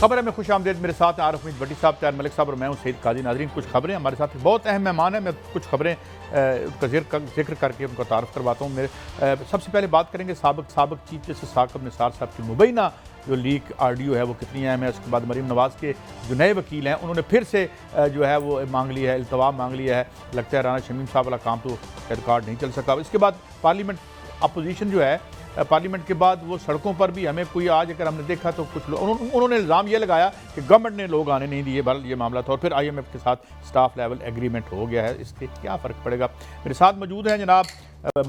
خبر ہے میں خوش آمدید، میرے ساتھ عارف امید بٹی صاحب، طاہر ملک صاحب اور میں ہوں سعید قاضی۔ ناظرین، کچھ خبریں ہمارے ساتھ بہت اہم مہمان ہیں، میں کچھ خبریں ان کا ذکر کر کے ان کا تعارف کرواتا ہوں۔ سب سے پہلے بات کریں گے سابق چیف جسٹس ثاقب نثار صاحب کی مبینہ جو لیک آڈیو ہے وہ کتنی اہم ہے۔ اس کے بعد مریم نواز کے جو نئے وکیل ہیں انہوں نے پھر سے جو ہے وہ مانگ لیا ہے، التوا مانگ لیا ہے۔ لگتا ہے رانا شمیم صاحب والا کام تو ریکارڈ نہیں چل سکا۔ اس کے بعد پارلیمنٹ اپوزیشن جو ہے، پارلیمنٹ کے بعد وہ سڑکوں پر بھی ہمیں کوئی آج اگر ہم نے دیکھا تو کچھ لوگ انہوں نے الزام یہ لگایا کہ گورنمنٹ نے لوگ آنے نہیں دیے، بہرحال یہ معاملہ تھا، اور پھر آئی ایم ایف کے ساتھ سٹاف لیول ایگریمنٹ ہو گیا ہے۔ اس سے کیا فرق پڑے گا؟ میرے ساتھ موجود ہیں جناب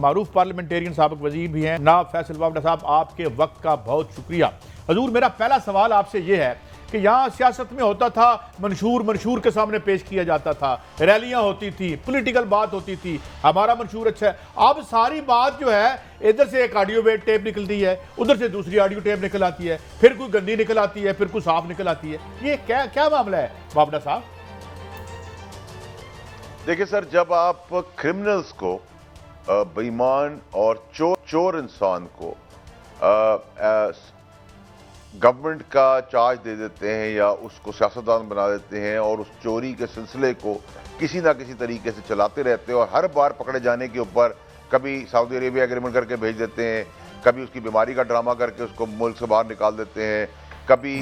معروف پارلیمنٹیرین سابق وزیر بھی ہیں جناب فیصل وافڈہ صاحب، آپ کے وقت کا بہت شکریہ۔ حضور، میرا پہلا سوال آپ سے یہ ہے کہ یہاں سیاست میں ہوتا تھا منشور کے سامنے پیش کیا جاتا تھا، ریلیاں ہوتی تھی، پولیٹیکل بات ہوتی تھی، ہمارا منشور اچھا ہے۔ اب ساری بات جو ہے ادھر سے ایک آڈیو ٹیپ نکلتی ہے، ادھر سے دوسری آڈیو ٹیپ نکل آتی ہے، پھر کوئی گندی نکل آتی ہے، پھر کوئی صاف نکل آتی ہے۔ یہ کیا معاملہ ہے وافڈہ صاحب؟ دیکھیں سر، جب آپ کرمنلز کو، بے ایمان اور چور انسان کو گورنمنٹ کا چارج دے دیتے ہیں یا اس کو سیاستدان بنا دیتے ہیں اور اس چوری کے سلسلے کو کسی نہ کسی طریقے سے چلاتے رہتے ہیں، اور ہر بار پکڑے جانے کے اوپر کبھی سعودی عربیہ ایگریمنٹ کر کے بھیج دیتے ہیں، کبھی اس کی بیماری کا ڈرامہ کر کے اس کو ملک سے باہر نکال دیتے ہیں، کبھی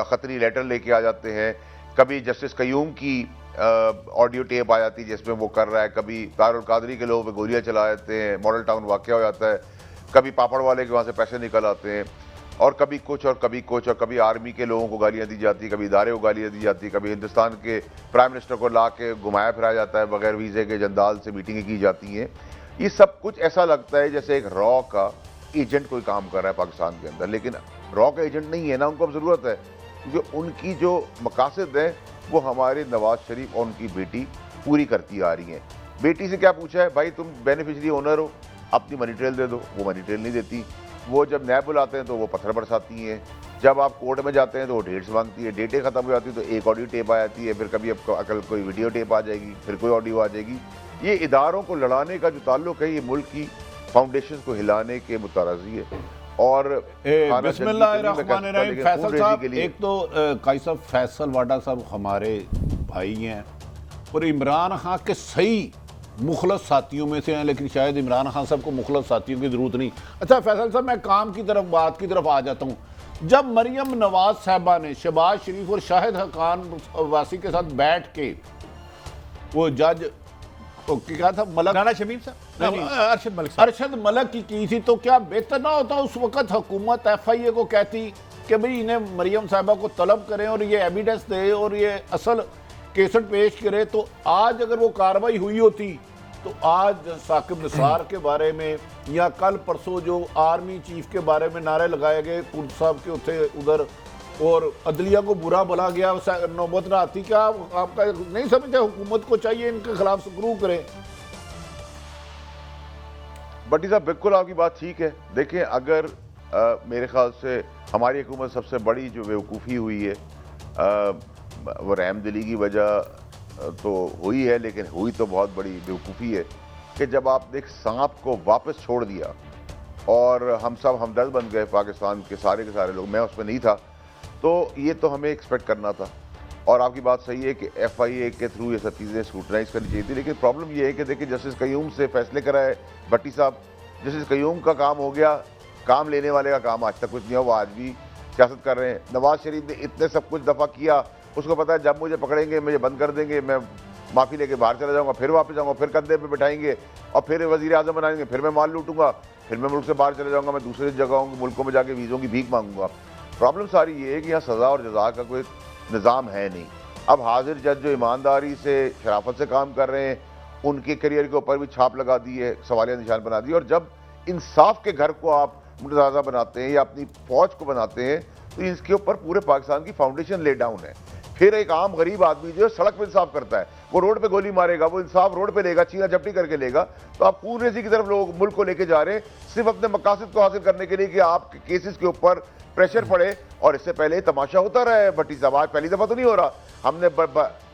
خطری لیٹر لے کے آ جاتے ہیں، کبھی جسٹس قیوم کی آڈیو ٹیپ آ جاتی ہے جس میں وہ کر رہا ہے، کبھی طاہر القادری کے لوگوں پہ گولیاں چلا دیتے ہیں، ماڈل ٹاؤن واقعہ ہو جاتا ہے، کبھی پاپڑ والے کے وہاں سے پیسے نکل آتے ہیں، اور کبھی کچھ اور کبھی کچھ، اور کبھی آرمی کے لوگوں کو گالیاں دی جاتی، کبھی ادارے کو گالیاں دی جاتی، کبھی ہندوستان کے پرائم منسٹر کو لا کے گھمایا پھرایا جاتا ہے، بغیر ویزے کے جندال سے میٹنگیں کی جاتی ہیں۔ یہ سب کچھ ایسا لگتا ہے جیسے ایک را کا ایجنٹ کوئی کام کر رہا ہے پاکستان کے اندر، لیکن را کا ایجنٹ نہیں ہے نا، ان کو اب ضرورت ہے، کیونکہ ان کی جو مقاصد ہیں وہ ہمارے نواز شریف اور ان کی بیٹی پوری کرتی آ رہی ہیں۔ بیٹی سے کیا پوچھا ہے؟ بھائی تم بینیفیشری اونر ہو، اپنی منی ٹریل دے دو، وہ منی ٹریل نہیں دیتی، وہ جب نیب بلاتے ہیں تو وہ پتھر برساتی ہیں، جب آپ کورٹ میں جاتے ہیں تو وہ ڈیٹس مانگتی ہے، ڈیٹیں ختم ہو جاتی ہے تو ایک آڈیو ٹیپ آ جاتی ہے، پھر کبھی عقل کوئی ویڈیو ٹیپ آ جائے گی، پھر کوئی آڈیو آ جائے گی۔ یہ اداروں کو لڑانے کا جو تعلق ہے یہ ملک کی فاؤنڈیشن کو ہلانے کے مترازی ہے۔ اور بسم اللہ الرحمن الرحیم۔ فیصل صاحب، ایک تو قاضی صاحب فیصل واڈا صاحب ہمارے بھائی ہیں اور عمران خان کے صحیح مخلص ساتھیوں میں سے ہیں، لیکن شاید عمران خان صاحب کو مخلص ساتھیوں کی ضرورت نہیں۔ اچھا فیصل صاحب، میں کام کی طرف بات کی طرف آ جاتا ہوں۔ جب مریم نواز صاحبہ نے شہباز شریف اور شاہد حقان واسی کے ساتھ بیٹھ کے وہ جج کیا تھا ملک رانا شمیم صاحب، ارشد ملک کی تھی، تو کیا بہتر نہ ہوتا اس وقت حکومت ایف آئی اے کو کہتی کہ بھئی انہیں مریم صاحبہ کو طلب کریں اور یہ ایویڈنس دے اور یہ اصل کیسٹ پیش کرے؟ تو آج اگر وہ کاروائی ہوئی ہوتی تو آج ثاقب نثار کے بارے میں یا کل پرسوں جو آرمی چیف کے بارے میں نعرے لگائے گئے کرد صاحب کے اتنے ادھر اور عدلیہ کو برا بلا گیا، نوبت نہ آتی؟ کیا آپ کا نہیں سمجھتے حکومت کو چاہیے ان کے خلاف سکرو کریں؟ بٹی صاحب بالکل آپ کی بات ٹھیک ہے۔ دیکھیں، اگر میرے خیال سے ہماری حکومت سب سے بڑی جو بیوقوفی ہوئی ہے وہ رحم دلی کی وجہ تو ہوئی ہے، لیکن ہوئی تو بہت بڑی بیوقوفی ہے کہ جب آپ نے ایک سانپ کو واپس چھوڑ دیا اور ہم سب ہمدرد بن گئے پاکستان کے سارے لوگ، میں اس میں نہیں تھا، تو یہ تو ہمیں ایکسپیکٹ کرنا تھا۔ اور آپ کی بات صحیح ہے کہ ایف آئی اے کے تھرو یہ سب چیزیں اسکروٹنائز کرنی چاہیے تھی، لیکن پرابلم یہ ہے کہ دیکھیں جسٹس قیوم سے فیصلے کرائے بھٹی صاحب، جسٹس قیوم کا کام ہو گیا، کام لینے والے کا کام آج تک کچھ نہیں ہوا، وہ آج بھی سیاست کر رہے ہیں۔ نواز شریف نے اتنے سب کچھ دفعہ کیا، اس کو پتا ہے جب مجھے پکڑیں گے مجھے بند کر دیں گے، میں معافی لے کے باہر چلا جاؤں گا، پھر واپس جاؤں گا، پھر کندھے پہ بٹھائیں گے اور پھر وزیر اعظم بنائیں گے، پھر میں مال لوٹوں گا، پھر میں ملک سے باہر چلا جاؤں گا، میں دوسرے جگہوں ملکوں میں جا کے ویزوں کی بھیک مانگوں گا۔ پرابلم ساری یہ ہے کہ یہاں سزا اور جزا کا کوئی نظام ہے نہیں۔ اب حاضر جج جو ایمانداری سے شرافت سے کام کر رہے ہیں ان کے کیریئر کے اوپر بھی چھاپ لگا دی ہے، سوالیہ نشان بنا دی، اور جب انصاف کے گھر کو آپ متنازع بناتے ہیں یا اپنی فوج کو بناتے ہیں تو اس کے اوپر پورے پاکستان کی فاؤنڈیشن لے ڈاؤن ہے۔ پھر ایک عام غریب آدمی جو ہے سڑک پہ انصاف کرتا ہے، وہ روڈ پہ گولی مارے گا، وہ انصاف روڈ پہ لے گا، چینا جھپٹی کر کے لے گا، تو آپ خون ریزی کی طرف لوگ ملک کو لے کے جا رہے ہیں صرف اپنے مقاصد کو حاصل کرنے کے لیے کہ آپ کے کیسز کے اوپر پریشر پڑے۔ اور اس سے پہلے تماشا ہوتا رہا ہے بھٹی صاحب، آج پہلی دفعہ تو نہیں ہو رہا۔ ہم نے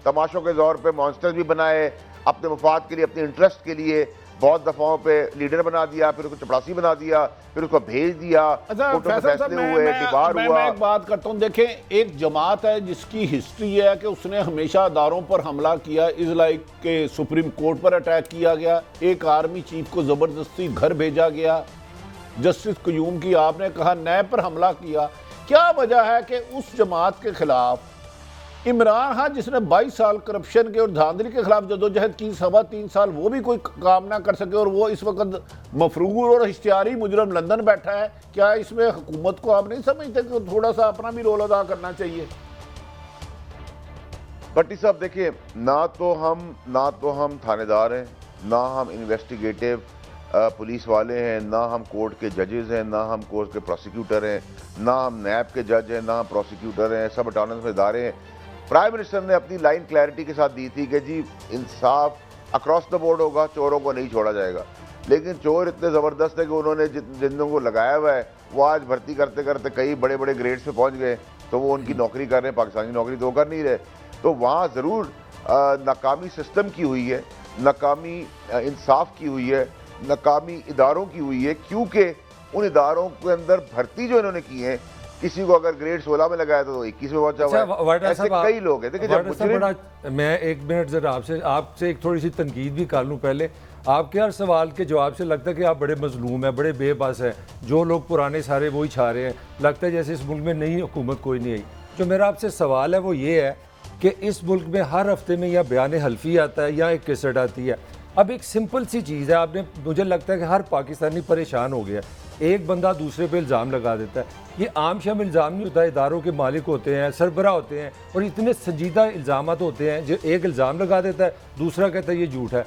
تماشوں کے زور پہ مانسٹر بھی بنائے اپنے مفاد کے لیے، اپنے انٹرسٹ کے لیے، بہت دفعوں پہ لیڈر بنا دیا, پھر اس کو چپڑاسی بنا دیا, پھر اس کو بھیج دیا, اچھا کورٹوں میں فیصل صاحب, فیصلے ہوئے, ڈیبار میں ہوا. ایک بات کرتا ہوں. دیکھیں, ایک جماعت ہے جس کی ہسٹری ہے کہ اس نے ہمیشہ اداروں پر حملہ کیا, از لائک کہ سپریم کورٹ پر اٹیک کیا گیا, ایک آرمی چیف کو زبردستی گھر بھیجا گیا, جسٹس قیوم کی آپ نے کہا نیب پر حملہ کیا. کیا وجہ ہے کہ اس جماعت کے خلاف عمران خان جس نے 22 سال کرپشن کے اور دھاندلی کے خلاف جدوجہد کی, 3.25 سال وہ بھی کوئی کام نہ کر سکے, اور وہ اس وقت مفرور اور اشتہاری مجرم لندن بیٹھا ہے؟ کیا اس میں حکومت کو آپ نہیں سمجھتے کہ تھوڑا سا اپنا بھی رول ادا کرنا چاہیے؟ بھٹی صاحب دیکھیں, نہ تو ہم تھانے دار ہیں, نہ ہم انویسٹیگیٹو پولیس والے ہیں, نہ ہم کورٹ کے ججز ہیں, نہ ہم کورٹ کے پروسیکیوٹر ہیں, نہ ہم نیب کے جج ہیں, نہ ہم پروسیکیوٹر ہیں, سب اٹانومس ادارے ہیں. پرائم منسٹر نے اپنی لائن کلیئرٹی کے ساتھ دی تھی کہ جی انصاف اکراس دا بورڈ ہوگا, چوروں کو نہیں چھوڑا جائے گا. لیکن چور اتنے زبردست ہے کہ انہوں نے جن کو لگایا ہوا ہے وہ آج بھرتی کرتے کرتے کئی بڑے بڑے گریڈز پہ پہنچ گئے, تو وہ ان کی نوکری کر رہے ہیں, پاکستانی نوکری تو کر نہیں رہے. تو وہاں ضرور ناکامی سسٹم کی ہوئی ہے, ناکامی انصاف کی ہوئی ہے, ناکامی اداروں کی ہوئی ہے, کیونکہ ان اداروں کے اندر بھرتی جو انہوں نے کی ہے, کسی کو اگر گریڈ 16 میں لگایا تو 21 میں پہنچا ہوا ہے. ایسے کئی لوگ ہیں. دیکھیں, میں ایک منٹ ذرا آپ سے ایک تھوڑی سی تنقید بھی کر لوں. پہلے آپ کے ہر سوال کے جواب سے لگتا ہے کہ آپ بڑے مظلوم ہیں, بڑے بے بس ہیں, جو لوگ پرانے سارے وہی چھا رہے ہیں, لگتا ہے جیسے اس ملک میں نئی حکومت کوئی نہیں آئی. جو میرا آپ سے سوال ہے وہ یہ ہے کہ اس ملک میں ہر ہفتے میں یا بیان حلفی آتا ہے یا ایک کیسٹ آتی ہے. اب ایک سمپل سی چیز ہے, آپ نے, مجھے لگتا ہے کہ ہر پاکستانی پریشان ہو گیا. ایک بندہ دوسرے پہ الزام لگا دیتا ہے. یہ عام شام الزام نہیں ہوتا, اداروں کے مالک ہوتے ہیں, سربراہ ہوتے ہیں, اور اتنے سنجیدہ الزامات ہوتے ہیں. جو ایک الزام لگا دیتا ہے, دوسرا کہتا ہے یہ جھوٹ ہے.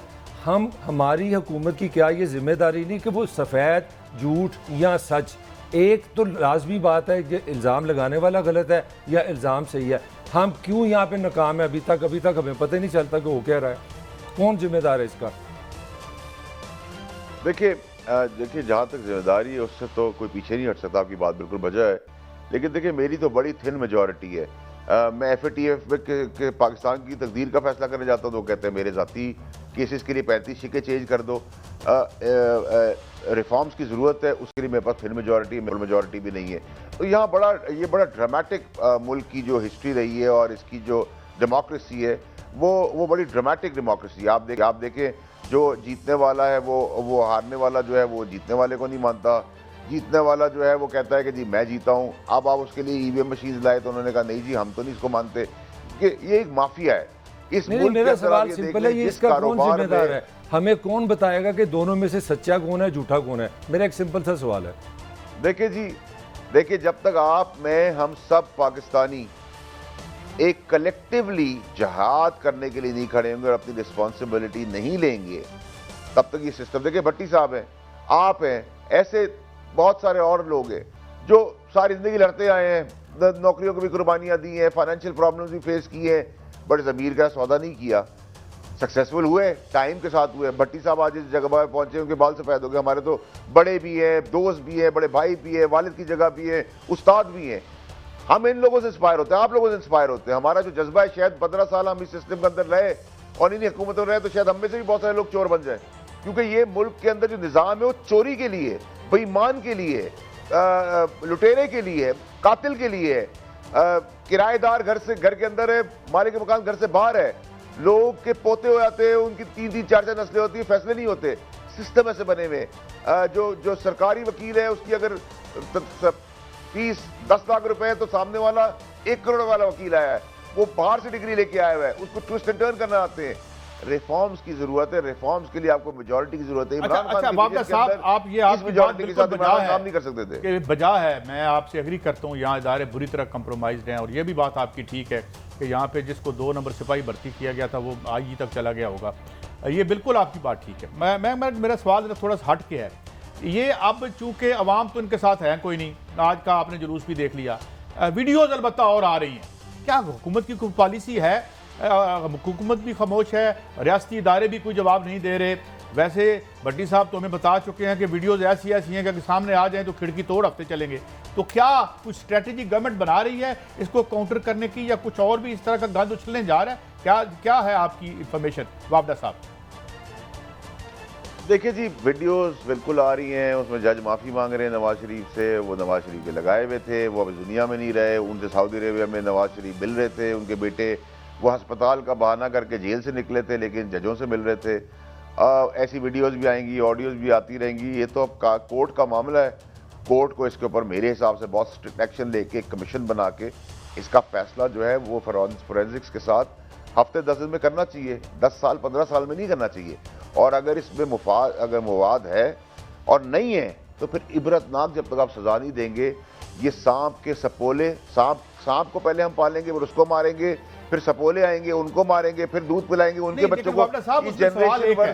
ہماری حکومت کی کیا یہ ذمہ داری نہیں کہ وہ سفید, جھوٹ یا سچ, ایک تو لازمی بات ہے کہ الزام لگانے والا غلط ہے یا الزام صحیح ہے. ہم کیوں یہاں پہ ناکام ہیں ابھی تک ہمیں پتہ نہیں چلتا کہ وہ کہہ رہا ہے. کون ذمہ دار ہے اس کا؟ دیکھیے جہاں تک ذمہ داری ہے اس سے تو کوئی پیچھے نہیں ہٹ سکتا, آپ کی بات بالکل بجا ہے. لیکن دیکھیں, میری تو بڑی تھن میجورٹی ہے. میں ایف اے ٹی ایف کے پاکستان کی تقدیر کا فیصلہ کرنے جاتا ہوں تو وہ کہتے ہیں میرے ذاتی کیسز کے لیے 35 شکے چینج کر دو, ریفارمز کی ضرورت ہے, اس کے لیے میرے پاس تھن میجورٹی بھی نہیں ہے. تو یہاں یہ بڑا ڈرامیٹک ملک کی جو ہسٹری رہی ہے اور اس کی جو ڈیموکریسی ہے وہ بڑی ڈرامیٹک ڈیموکریسی ہے. آپ دیکھیں, جو جیتنے والا ہے وہ ہارنے والا جو ہے وہ جیتنے والے کو نہیں مانتا, جیتنے والا جو ہے وہ کہتا ہے کہ جی میں جیتا ہوں. اب آپ اس کے لیے ای وی ایم مشینز لائے تو انہوں نے کہا نہیں جی ہم تو نہیں اس کو مانتے, کہ یہ ایک مافیا ہے اس ملک. میرا سوال سمپل ہے, یہ اس کا کون ذمہ دار ہے؟ ہمیں کون بتائے گا کہ دونوں میں سے سچا کون ہے, جھوٹا کون ہے؟ میرا ایک سمپل سا سوال ہے. دیکھیں جب تک آپ میں ہم سب پاکستانی ایک کلیکٹیولی جہاد کرنے کے لیے نہیں کھڑے ہوں گے اور اپنی رسپانسبلٹی نہیں لیں گے, تب تک یہ سسٹم. دیکھیں بھٹی صاحب ہیں, آپ ہیں, ایسے بہت سارے اور لوگ ہیں جو ساری زندگی لڑتے آئے ہیں, نوکریوں کو بھی قربانیاں دی ہیں, فائنینشیل پرابلمز بھی فیس کی ہیں, بڑے ضمیر کا سودا نہیں کیا, سکسیسفل ہوئے, ٹائم کے ساتھ ہوئے. بھٹی صاحب آج اس جگہ پر پہنچے, ان کے بال سفید ہو گئے. ہمارے تو بڑے بھی ہیں, دوست بھی ہیں, بڑے بھائی بھی ہیں, والد کی جگہ بھی ہیں, استاد بھی ہیں. ہم ان لوگوں سے انسپائر ہوتے ہیں, آپ لوگوں سے انسپائر ہوتے ہیں. ہمارا جو جذبہ ہے, شاید 15 سال ہم اس سسٹم کے اندر رہے اور انہیں حکومتوں رہے تو شاید ہم میں سے بھی بہت سارے لوگ چور بن جائیں, کیونکہ یہ ملک کے اندر جو نظام ہے وہ چوری کے لیے, بے ایمان کے لیے, لٹیرے کے لیے, قاتل کے لیے, کرایہ دار گھر کے اندر ہے, مالک مکان گھر سے باہر ہے, لوگ کے پوتے ہو جاتے ہیں, ان کی 3 4 نسلیں ہوتی ہیں, فیصلے نہیں ہوتے. سسٹم ایسے بنے ہوئے. جو سرکاری وکیل ہے اس کی اگر فیس 10 لاکھ روپے ہے تو سامنے والا 1 کروڑ والا وکیل آیا ہے, وہ باہر سے ڈگری لے کے آیا ہوا ہے, اس کو ٹوسٹ اینڈ ٹرن کرنا آتے ہیں. ریفارمز کی ضرورت ہے, ریفارمز کے لیے آپ کو میجورٹی کی ضرورت ہے. اچھا بابا صاحب, آپ یہ آپ کی بات بالکل کام نہیں کر سکتے تھے کہ بجا ہے. میں آپ سے ایگری کرتا ہوں, یہاں ادارے بری طرح کمپرومائزڈ ہیں, اور یہ بھی بات آپ کی ٹھیک ہے کہ یہاں پہ جس کو 2 نمبر سپاہی بھرتی کیا گیا تھا وہ آج ہی تک چلا گیا ہوگا. یہ بالکل آپ کی بات ٹھیک ہے. میرا سوال تھوڑا سا ہٹ کے ہے. یہ اب چونکہ عوام تو ان کے ساتھ ہیں کوئی نہیں, آج کا آپ نے جلوس بھی دیکھ لیا, ویڈیوز البتہ اور آ رہی ہیں. کیا حکومت کی کوئی پالیسی ہے؟ حکومت بھی خاموش ہے, ریاستی ادارے بھی کوئی جواب نہیں دے رہے. ویسے بھٹی صاحب تو ہمیں بتا چکے ہیں کہ ویڈیوز ایسی ہیں کہ سامنے آ جائیں تو کھڑکی توڑ ہفتے چلیں گے. تو کیا کچھ اسٹریٹجی گورنمنٹ بنا رہی ہے اس کو کاؤنٹر کرنے کی, یا کچھ اور بھی اس طرح کا گند اچھلنے جا رہا ہے؟ کیا ہے آپ کی انفارمیشن وابدہ صاحب؟ دیکھیں جی ویڈیوز بالکل آ رہی ہیں، اس میں جج معافی مانگ رہے ہیں نواز شریف سے، وہ نواز شریف کے لگائے ہوئے تھے، وہ اب اس دنیا میں نہیں رہے، ان سے سعودی عربیہ میں نواز شریف مل رہے تھے، ان کے بیٹے وہ ہسپتال کا بہانہ کر کے جیل سے نکلے تھے لیکن ججوں سے مل رہے تھے۔ ایسی ویڈیوز بھی آئیں گی، آڈیوز بھی آتی رہیں گی، یہ تو اب کورٹ کا معاملہ ہے، کورٹ کو اس کے اوپر میرے حساب سے بہت اسٹرکٹ ایکشن لے کے کمیشن بنا کے اس کا فیصلہ جو ہے وہ فورینزکس کے ساتھ ہفتے 10 دن میں کرنا چاہیے، 10 سال 15 سال میں نہیں کرنا چاہیے، اور اگر اس میں اگر مواد ہے اور نہیں ہے تو پھر عبرتناک، جب تک آپ سزا نہیں دیں گے یہ سانپ کے سپولے، سانپ کو پہلے ہم پالیں گے پھر اس کو ماریں گے، پھر سپولے آئیں گے ان کو ماریں گے، پھر دودھ پلائیں گے ان کے بچوں کو،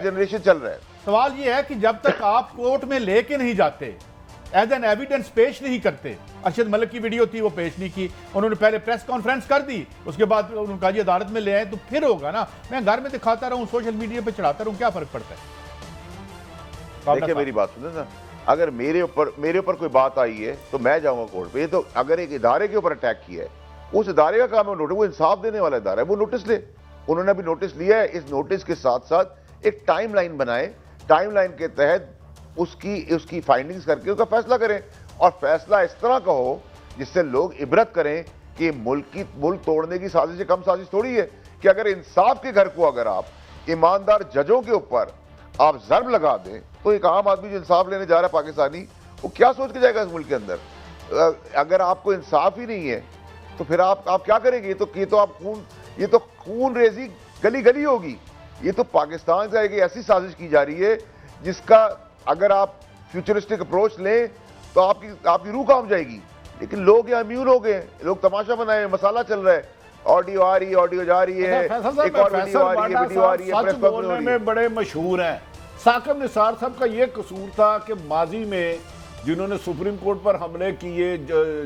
جنریشن چل رہا ہے۔ سوال یہ ہے کہ جب تک آپ کورٹ میں لے کے نہیں جاتے، ایز این ایویڈنس پیش نہیں کرتے، ارشد ملک کی ویڈیو تھی وہ پیش نہیں کی، انہوں نے پہلے پریس کانفرنس کر دی، اس کے بعد انہوں نے کہا جی عدالت میں لے آئے تو پھر ہوگا نا، میں گھر میں دکھاتا رہوں سوشل میڈیا پہ چڑھاتا رہوں، کیا فرق پڑتا ہے؟ دیکھیں میری بات سنیں نا، اگر میرے اوپر کوئی بات آئی ہے تو میں جاؤں گا کورٹ پہ، تو اگر ایک ادارے کے اوپر اٹیک کیا ہے، اس ادارے کا کام ہے وہ انصاف دینے والا ادارہ ہے، وہ نوٹس لے، انہوں نے ابھی نوٹس لیا ہے، اس نوٹس کے ساتھ ساتھ ایک ٹائم لائن بنائے، ٹائم لائن کے تحت اس کی فائنڈنگز کر کے اس کا فیصلہ کریں، اور فیصلہ اس طرح کا ہو جس سے لوگ عبرت کریں کہ ملک توڑنے کی سازش سے کم سازش تھوڑی ہے، کہ اگر انصاف کے گھر کو اگر آپ ایماندار ججوں کے اوپر آپ ضرب لگا دیں تو ایک عام آدمی جو انصاف لینے جا رہا ہے پاکستانی، وہ کیا سوچ کے جائے گا اس ملک کے اندر؟ اگر آپ کو انصاف ہی نہیں ہے تو پھر آپ کیا کریں گے؟ یہ تو خون ریزی گلی گلی ہوگی، یہ تو پاکستان سے ایک ایسی سازش کی جا رہی ہے جس کا اگر آپ فیوچرسٹک اپروچ لیں تو آپ کی روح کام جائے گی، لیکن لوگ یہاں امیون ہو گئے ہیں، لوگ تماشا بنائے ہیں، مسالہ چل رہا ہے، آڈیو آ رہی ہے، آڈیو جا رہی ہے، ایک اور ویڈیو آ رہی ہے، ویڈیو آ رہی ہے، سچ بولنے میں بڑے مشہور ہیں۔ ثاقب نثار صاحب کا یہ قصور تھا کہ ماضی میں جنہوں نے سپریم کورٹ پر حملے کیے،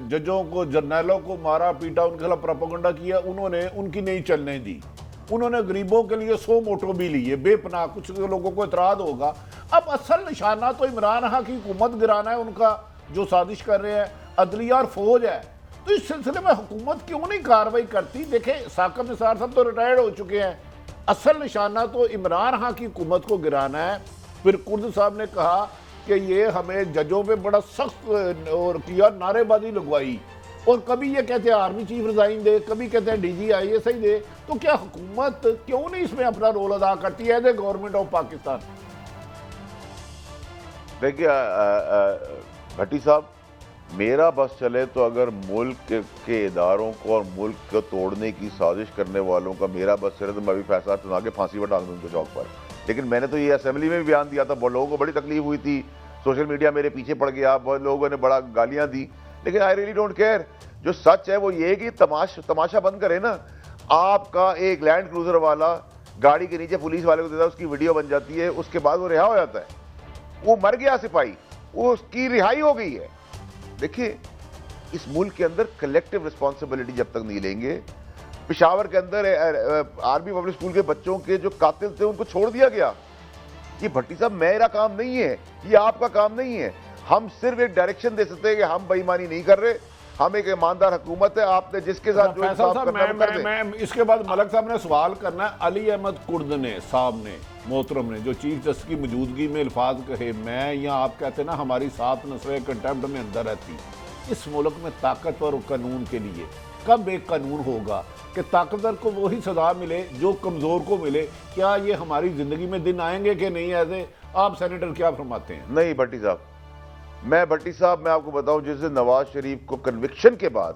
ججوں کو، جرنیلوں کو مارا پیٹا، ان کے خلاف پروپیگنڈا کیا، انہوں نے ان کی نہیں چلنے دی، انہوں نے غریبوں کے لیے 100 موٹو بھی لیے بے پناہ، کچھ لوگوں کو اعتراض ہوگا۔ اب اصل نشانہ تو عمران خان کی حکومت گرانا ہے، ان کا جو سازش کر رہے ہیں، عدلیہ اور فوج ہے، تو اس سلسلے میں حکومت کیوں نہیں کارروائی کرتی؟ دیکھیں ثاقب نثار صاحب تو ریٹائرڈ ہو چکے ہیں، اصل نشانہ تو عمران خان کی حکومت کو گرانا ہے۔ پھر کرد صاحب نے کہا کہ یہ ہمیں ججوں پہ بڑا سخت اور کیا، نعرے بازی لگوائی، اور کبھی یہ کہتے ہیں آرمی چیف ریزائن دے، کبھی کہتے ہیں D G I S I دے، تو کیا حکومت کیوں نہیں اس میں اپنا رول ادا کرتی ہے گورنمنٹ آف پاکستان؟ دیکھیے بھٹی صاحب، میرا بس چلے تو اگر ملک کے اداروں کو اور ملک کو توڑنے کی سازش کرنے والوں کا میرا بس چلے تو میں بھی فیصلہ سنا کے پھانسی پر ڈال دوں ان کو چوک پر، لیکن میں نے تو یہ اسمبلی میں بھی بیان دیا تھا، لوگوں کو بڑی تکلیف ہوئی تھی، سوشل میڈیا میرے پیچھے پڑ گیا، بہت لوگوں نے بڑا گالیاں دی، لیکن آئی ریلی ڈونٹ کیئر۔ جو سچ ہے وہ یہ ہے کہ تماشا بند کرے نا، آپ کا ایک لینڈ کروزر والا گاڑی کے نیچے پولیس والے کو دیتا ہے، اس کی ویڈیو بن جاتی ہے، اس کے بعد وہ رہا ہو جاتا ہے، وہ مر گیا سپاہی، وہ اس کی رہائی ہو گئی ہے۔ دیکھیں اس ملک کے اندر کلیکٹیو رسپانسبلٹی جب تک نہیں لیں گے، پشاور کے اندر آرمی پبلک اسکول کے بچوں کے جو قاتل تھے ان کو چھوڑ دیا گیا۔ یہ بھٹی صاحب میرا کام نہیں ہے، یہ آپ کا کام نہیں ہے، ہم صرف ایک ڈائریکشن دے سکتے ہیں کہ ہم بے ایمانی نہیں کر رہے، ہم ایک ایماندار حکومت ہے، آپ نے جس کے ساتھ جو انصاف کرنا ہے وہ کر دیں۔ میں اس کے بعد ملک صاحب نے سوال کرنا ہے، علی احمد کرد نے صاحب نے محترم نے جو چیف جسٹس کی موجودگی میں الفاظ کہے، میں یا آپ کہتے ہیں نا ہماری 7 نسلیں کنٹیمپٹ میں اندر رہتی، اس ملک میں طاقتور قانون کے لیے کب ایک قانون ہوگا کہ طاقتور کو وہی سزا ملے جو کمزور کو ملے؟ کیا یہ ہماری زندگی میں دن آئیں گے کہ نہیں؟ ایسے آپ سینیٹر کیا فرماتے ہیں؟ نہیں بھٹی صاحب، میں آپ کو بتاؤں، جس دن نواز شریف کو کنوکشن کے بعد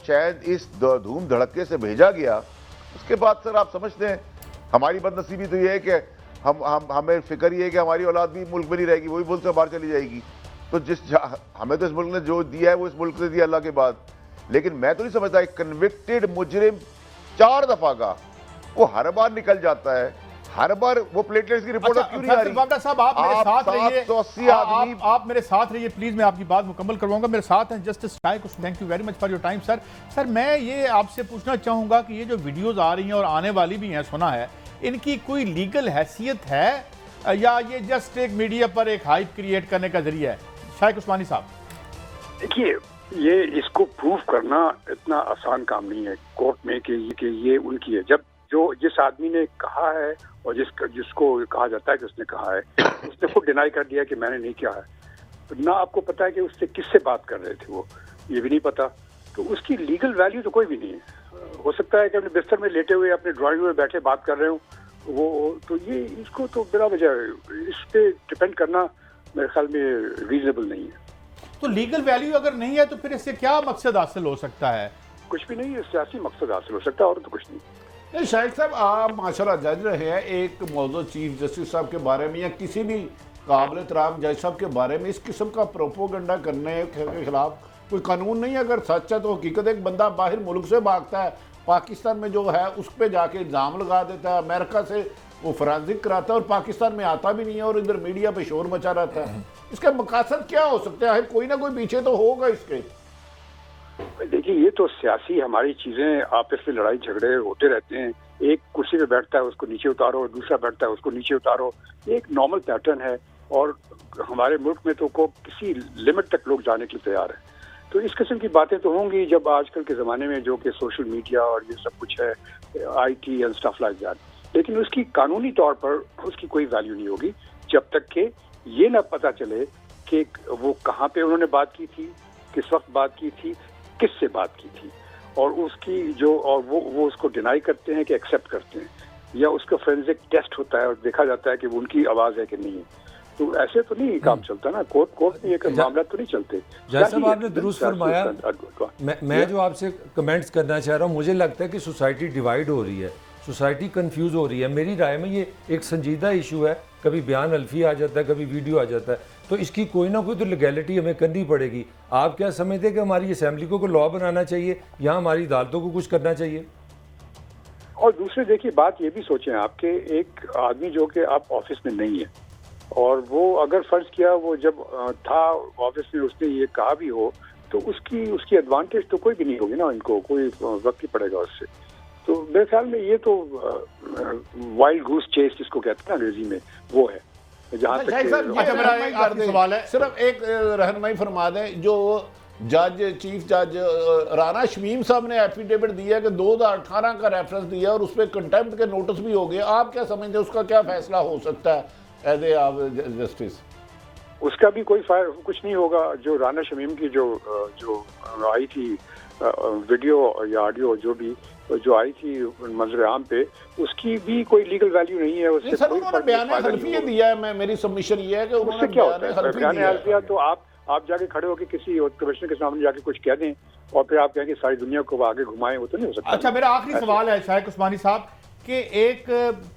شاید اس دھوم دھڑکے سے بھیجا گیا، اس کے بعد سر آپ سمجھتے ہیں ہماری بد نصیبی تو یہ ہے کہ ہمیں فکر یہ ہے کہ ہماری اولاد بھی ملک میں نہیں رہے گی، وہی ملک سے باہر چلی جائے گی، تو ہمیں تو اس ملک نے جو دیا ہے وہ اس ملک سے دیا اللہ کے بعد۔ لیکن میں تو نہیں سمجھتا ایک کنوکٹڈ مجرم 4 دفعہ کا وہ ہر بار نکل جاتا ہے، ہر بار وہ پلیٹلیٹس کی رپورٹ کیوں نہیں آ رہی؟ بابڑا صاحب آپ میرے ساتھ رہیے، 780 آدمی آپ میرے ساتھ رہیے پلیز، میں آپ کی بات مکمل کرواؤں گا۔ میرے ساتھ ہیں justice Shaiq, thank you very much for your time sir. Sir میں یہ آپ سے پوچھنا چاہوں گا کہ یہ جو ویڈیوز آ رہی ہیں اور آنے والی بھی ہیں سنا ہے، ان کی کوئی لیگل حیثیت ہے یا یہ جسٹ ایک میڈیا پر ایک ہائپ کریٹ کرنے کا ذریعہ ہے؟ شائق عثمانی صاحب دیکھیے، یہ اس کو پروف کرنا اتنا آسان کام نہیں ہے کورٹ میں کہ یہ ان کی ہے۔ جو جس آدمی نے کہا ہے اور جس کو کہا جاتا ہے کہ اس نے کہا ہے، اس نے خود ڈینائی کر دیا کہ میں نے نہیں کیا ہے. تو نہ آپ کو پتا ہے کہ اس سے کس سے بات کر رہے تھے، وہ یہ بھی نہیں پتا. تو اس کی لیگل ویلیو تو کوئی بھی نہیں ہے. ہو سکتا ہے کہ اپنے بستر میں لیٹے ہوئے اپنے ڈرائنگ روم میں بیٹھے بات کر رہے ہوں، وہ تو یہ اس کو تو بلا وجہ اس پہ ڈپینڈ کرنا میرے خیال میں ریزنیبل نہیں ہے. تو لیگل ویلیو اگر نہیں ہے تو پھر اس سے کیا مقصد حاصل ہو سکتا ہے؟ کچھ بھی نہیں ہے، سیاسی مقصد حاصل ہو سکتا ہے اور تو کچھ نہیں. شاہد صاحب، آپ ماشاءاللہ جج رہے ہیں، ایک موضوع چیف جسٹس صاحب کے بارے میں یا کسی بھی قابل احترام جج صاحب کے بارے میں اس قسم کا پروپوگنڈا کرنے کے خلاف کوئی قانون نہیں ہے. اگر سچ ہے تو حقیقت ایک بندہ باہر ملک سے بھاگتا ہے، پاکستان میں جو ہے اس پہ جا کے الزام لگا دیتا ہے، امریکہ سے وہ فرانزک کراتا ہے اور پاکستان میں آتا بھی نہیں ہے اور ادھر میڈیا پہ شور مچا رہتا ہے. اس کا مقاصد کیا ہو سکتا ہے؟ کوئی نہ کوئی پیچھے تو ہوگا اس کے. دیکھیے، یہ تو سیاسی ہماری چیزیں آپس میں لڑائی جھگڑے ہوتے رہتے ہیں. ایک کرسی پہ بیٹھتا ہے اس کو نیچے اتارو، دوسرا بیٹھتا ہے اس کو نیچے اتارو. یہ ایک نارمل پیٹرن ہے اور ہمارے ملک میں تو کسی لمٹ تک لوگ جانے کے لیے تیار ہیں. تو اس قسم کی باتیں تو ہوں گی جب آج کل کے زمانے میں جو کہ سوشل میڈیا اور یہ سب کچھ ہے، I T and stuff like that. لیکن اس کی قانونی طور پر اس کی کوئی ویلیو نہیں ہوگی جب تک کہ یہ نہ پتہ چلے کہ وہ کہاں پہ انہوں نے بات کی تھی، کس وقت بات کی تھی، کس سے بات کی تھی، اور اس کی جو اور وہ اس کو ڈینائی کرتے ہیں کہ ایکسیپٹ کرتے ہیں، یا اس کا فورینزک ٹیسٹ ہوتا ہے اور دیکھا جاتا ہے کہ وہ ان کی آواز ہے کہ نہیں ہے. تو ایسے تو نہیں کام چلتا نا. کورٹ میں یہ معاملات تو نہیں چلتے. جیسا صاحب آپ نے درست فرمایا. میں جو آپ سے کمنٹس کرنا چاہ رہا ہوں، مجھے لگتا ہے کہ سوسائٹی ڈیوائیڈ ہو رہی ہے، سوسائٹی کنفیوز ہو رہی ہے. میری رائے میں یہ ایک سنجیدہ ایشو ہے. کبھی بیان الفی آ جاتا ہے، کبھی ویڈیو آ جاتا ہے، تو اس کی کوئی نہ کوئی تو لیگیلٹی ہمیں کرنی پڑے گی. آپ کیا سمجھتے ہیں کہ ہماری اسمبلی کو لا بنانا چاہیے یا ہماری عدالتوں کو کچھ کرنا چاہیے؟ اور دوسرے دیکھیے بات یہ بھی سوچیں آپ کہ ایک آدمی جو کہ آپ آفس میں نہیں ہے اور وہ اگر فرض کیا وہ جب تھا آفس میں اس نے یہ کہا بھی ہو تو اس کی ایڈوانٹیج تو کوئی بھی نہیں ہوگی نا. ان کو کوئی وقت ہی پڑے گا اس سے. تو میرے خیال میں یہ تو وائلڈ گوس چیس جس کو کہتے ہیں انگریزی میں، وہ ہے. جہاں تک سوال ہے، صرف ایک رہنمائی فرما دیں. جو چیف جج رانا شمیم صاحب نے ایفیڈیوٹ دیا کہ 2018 کا ریفرنس دیا اور اس پہ کنٹیمپٹ کے نوٹس بھی ہو گیا. آپ کیا سمجھتے ہیں اس کا کیا فیصلہ ہو سکتا ہے ایز اے جسٹس؟ اس کا بھی کوئی کچھ نہیں ہوگا. جو رانا شمیم کی جو آئی تھی ویڈیو یا آڈیو جو آئی تھی منظر عام پہ، اس کی بھی کوئی لیگل ویلیو نہیں ہے. اس سے سر انہوں نے بیان حلفیہ دیا ہے. میری سبمیشن یہ ہے کہ اس سے کیا ہوتا ہے بیان حلفیہ؟ تو آپ جا کے کھڑے ہو کے کسی کمشنر کے سامنے جا کے کچھ کہہ دیں اور پھر آپ کہیں کہ ساری دنیا کو آگے گھمائیں، وہ تو نہیں ہو سکتا. اچھا، میرا آخری سوال ہے شائق عثمانی صاحب کہ ایک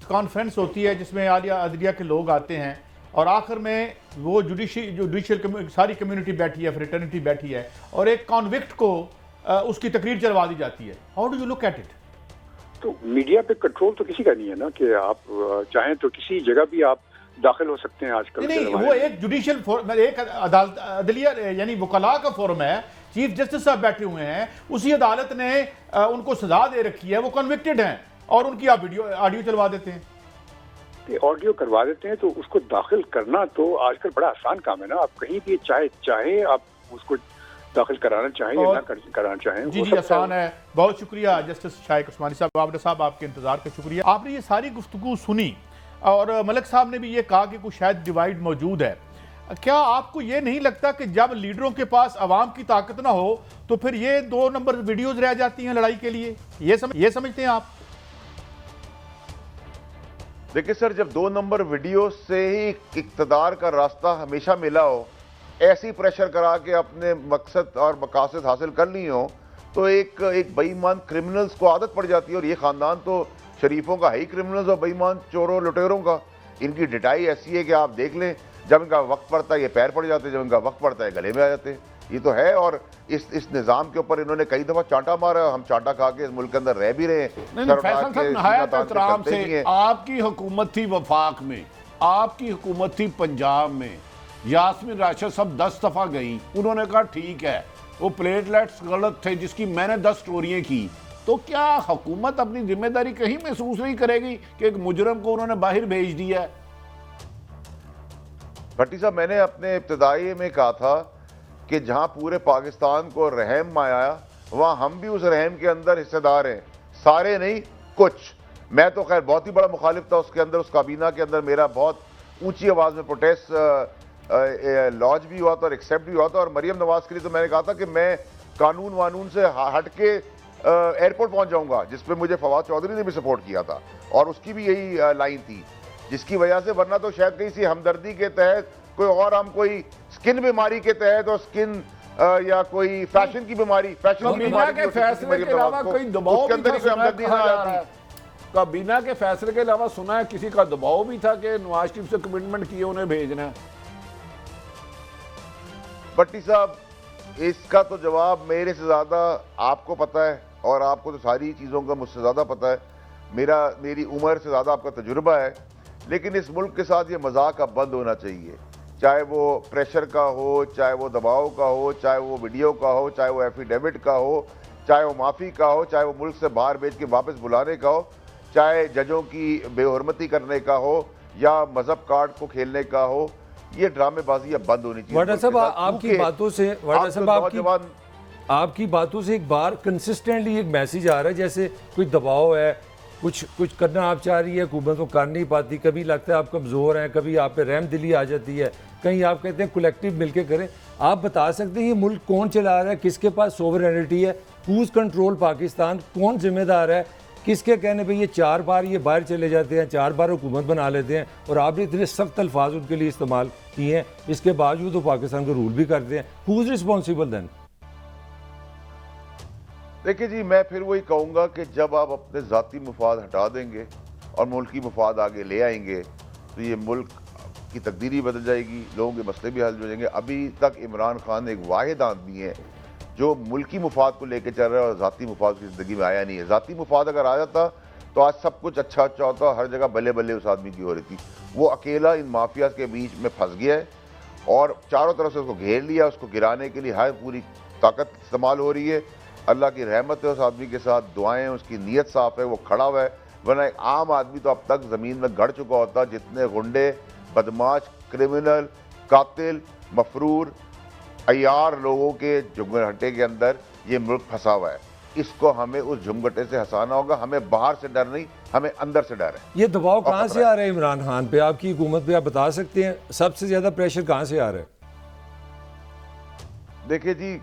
کانفرنس ہوتی ہے جس میں عدلیہ کے لوگ آتے ہیں اور آخر میں وہ جوڈیشل ساری کمیونٹی بیٹھی ہے، فریٹرنیٹی بیٹھی ہے اور ایک کانوکٹ کو اس کی تقریر چلوا دی جاتی ہے. How do you look at it? تو میڈیا پہ کنٹرول تو کسی کا نہیں ہے نا کہ آپ چاہیں تو کسی جگہ بھی آپ داخل ہو سکتے ہیں. آج کل نہیں، وہ ایک جوڈیشل ایک عدلیہ یعنی وکلاء کا فورم ہے. چیف جسٹس صاحب بیٹھے ہوئے ہیں، اسی عدالت نے ان کو سزا دے رکھی ہے، وہ کنوکٹڈ ہیں اور ان کی آپ آڈیو چلوا دیتے ہیں. آڈیو کروا دیتے ہیں تو اس کو داخل کرنا تو آج کل بڑا آسان کام ہے نا. آپ کہیں بھی چاہے آپ اس کو داخل کرانا چاہیں یا نہ کرانا چاہیں. جی آسان ہے. بہت شکریہ جسٹس شائق عثمانی صاحب. عابدہ صاحب آپ کے انتظار کا شکریہ. آپ نے یہ ساری گفتگو سنی اور ملک صاحب نے بھی یہ کہا کہ کچھ شاید ڈیوائیڈ موجود ہے. کیا آپ کو یہ نہیں لگتا کہ جب لیڈروں کے پاس عوام کی طاقت نہ ہو تو پھر یہ 2 نمبر ویڈیوز رہ جاتی ہیں لڑائی کے لیے؟ یہ سمجھتے ہیں آپ؟ دیکھیں سر، جب 2 نمبر ویڈیو سے ہی اقتدار کا راستہ ہمیشہ ملا ہو، ایسی پریشر کرا کے اپنے مقصد اور مقاصد حاصل کر لی ہوں، تو ایک بے ایمان کرمنلز کو عادت پڑ جاتی ہے. اور یہ خاندان تو شریفوں کا ہے ہی کرمنلز اور بے ایمان چوروں لٹیروں کا. ان کی ڈٹائی ایسی ہے کہ آپ دیکھ لیں، جب ان کا وقت پڑتا ہے یہ پیر پڑ جاتے ہیں، جب ان کا وقت پڑتا ہے گلے میں آ جاتے ہیں. یہ تو ہے. اور اس نظام کے اوپر انہوں نے کئی دفعہ چانٹا مارا. ہم چانٹا کھا کے اس ملک کے اندر رہ بھی رہے ہیں. فیصل صاحب نہایت احترام سے، آپ کی حکومت تھی وفاق میں، آپ کی حکومت تھی پنجاب میں، یاسمین راشد صاحب 10 دفعہ گئیں، انہوں نے کہا ٹھیک ہے وہ پلیٹلیٹس غلط تھے جس کی میں نے 10 سٹوریاں کی. تو کیا حکومت اپنی ذمہ داری کہیں محسوس نہیں کرے گی کہ ایک مجرم کو انہوں نے باہر بھیج دیا ہے؟ بھٹی صاحب، میں نے اپنے ابتدائی میں کہا تھا کہ جہاں پورے پاکستان کو رحم آیا وہاں ہم بھی اس رحم کے اندر حصہ دار ہیں. سارے نہیں، کچھ. میں تو خیر بہت ہی بڑا مخالف تھا اس کے اندر، اس کابینہ کے اندر میرا بہت اونچی آواز میں پروٹیسٹ لانچ بھی ہوا تھا اور ایکسیپٹ بھی ہوا تھا، اور مریم نواز کے لیے تو میں نے کہا تھا کہ میں قانون وانون سے ہٹ کے ایئرپورٹ پہنچ جاؤں گا، جس پہ مجھے فواد چودھری نے بھی سپورٹ کیا تھا اور اس کی بھی یہی لائن تھی، جس کی وجہ سے ورنہ تو شاید کہیں سی ہمدردی کے تحت کوئی اور ہم کوئی سکن بیماری کے تحت اور سکن یا کوئی فیشن کی بیماری، فیشن کی بیماری کے فیصلے کے علاوہ کوئی دباؤ بھی تھا، ہمدردی نہ آتی۔ کابینہ کے فیصلے کے علاوہ سنا ہے کسی کا دباؤ بھی تھا کہ نواز شریف سے کمٹمنٹ کیے انہیں بھیجنا ہے؟ بٹی صاحب اس کا تو جواب میرے سے زیادہ آپ کو پتہ ہے، اور آپ کو تو ساری چیزوں کا مجھ سے زیادہ پتہ ہے، میری عمر سے زیادہ آپ کا تجربہ ہے، لیکن اس ملک کے ساتھ یہ مذاق اب بند ہونا چاہیے، چاہے وہ پریشر کا ہو، چاہے وہ دباؤ کا ہو، چاہے وہ ویڈیو کا ہو، چاہے وہ ایفیڈیوٹ کا ہو، چاہے وہ معافی کا ہو، چاہے وہ ملک سے باہر بھیج کے واپس بلانے کا ہو، چاہے ججوں کی بے حرمتی کرنے کا ہو یا مذہب کارڈ کو کھیلنے کا ہو، یہ ڈرامے بازی اب بند ہونی چاہیے۔ وڈا صاحب آپ کی باتوں سے آپ کی باتوں سے ایک بار کنسسٹنٹلی ایک میسیج آ رہا ہے جیسے کوئی دباؤ ہے، کچھ کرنا آپ چاہ رہی ہے، حکومت کو کر نہیں پاتی، کبھی لگتا ہے آپ کمزور ہیں، کبھی آپ پہ رحم دلی آ جاتی ہے، کہیں آپ کہتے ہیں کولیکٹیو مل کے کریں۔ آپ بتا سکتے ہیں یہ ملک کون چلا رہا ہے، کس کے پاس سوورینٹی ہے، ہوز کنٹرول پاکستان، کون ذمہ دار ہے، کس کے کہنے پہ یہ 4 بار یہ باہر چلے جاتے ہیں، 4 بار حکومت بنا لیتے ہیں، اور آپ نے اتنے سخت الفاظ ان کے لیے استعمال کیے ہیں، اس کے باوجود وہ پاکستان کو رول بھی کرتے ہیں۔ ہوز ریسپانسیبل دین؟ دیکھیں جی، میں پھر وہی کہوں گا کہ جب آپ اپنے ذاتی مفاد ہٹا دیں گے اور ملکی مفاد آگے لے آئیں گے تو یہ ملک کی تقدیری بدل جائے گی، لوگوں کے مسئلے بھی حل ہو جائیں گے۔ ابھی تک عمران خان ایک واحد آدمی ہے جو ملکی مفاد کو لے کے چل رہا ہے اور ذاتی مفاد کی زندگی میں آیا نہیں ہے۔ ذاتی مفاد اگر آ جاتا تو آج سب کچھ اچھا ہوتا، ہر جگہ بلے بلے اس آدمی کی ہو رہی تھی۔ وہ اکیلا ان مافیاز کے بیچ میں پھنس گیا ہے اور چاروں طرف سے اس کو گھیر لیا، اس کو گرانے کے لیے ہر پوری طاقت استعمال ہو رہی ہے۔ اللہ کی رحمت ہے اس آدمی کے ساتھ، دعائیں، اس کی نیت صاف ہے، وہ کھڑا ہوا ہے، ورنہ ایک عام آدمی تو اب تک زمین میں گڑ چکا ہوتا۔ جتنے غنڈے، بدماش، کرمنل، قاتل، مفرور، عیار لوگوں کے جھمگٹے کے اندر یہ ملک پھنسا ہوا ہے، اس کو ہمیں اس جھمگٹے سے ہنسانا ہوگا۔ ہمیں باہر سے ڈر نہیں، ہمیں اندر سے ڈر ہے۔ یہ دباؤ کہاں سے آ رہا ہے عمران خان پہ، آپ کی حکومت پہ؟ آپ بتا سکتے ہیں سب سے زیادہ پریشر کہاں سے آ رہا ہے؟ دیکھیں جی،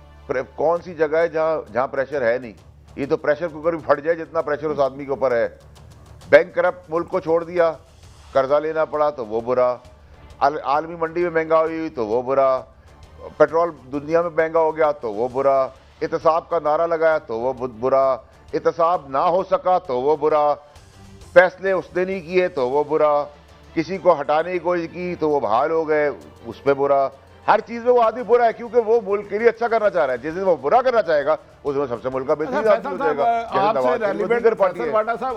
کون سی جگہ ہے جہاں پریشر ہے نہیں؟ یہ تو پریشر کوکر بھی پھٹ جائے جتنا پریشر اس آدمی کے اوپر ہے۔ بینک کرپٹ ملک کو چھوڑ دیا، قرضہ لینا پڑا تو وہ برا، عالمی منڈی میں مہنگائی ہوئی تو وہ برا، پیٹرول دنیا میں مہنگا ہو گیا تو وہ برا، احتساب کا نعرہ لگایا تو وہ برا، احتساب نہ ہو سکا تو وہ برا، فیصلے اس نے نہیں کیے تو وہ برا، کسی کو ہٹانے کی کوشش کی تو وہ بحال ہو گئے، اس پہ برا۔ ہر چیز میں وہ آدمی برا ہے کیونکہ وہ ملک کے لیے اچھا کرنا چاہ رہا ہے۔ جس دن وہ برا کرنا چاہے گا اس میں سب سے ملک کا بہترین آدمی ہو جائے گا۔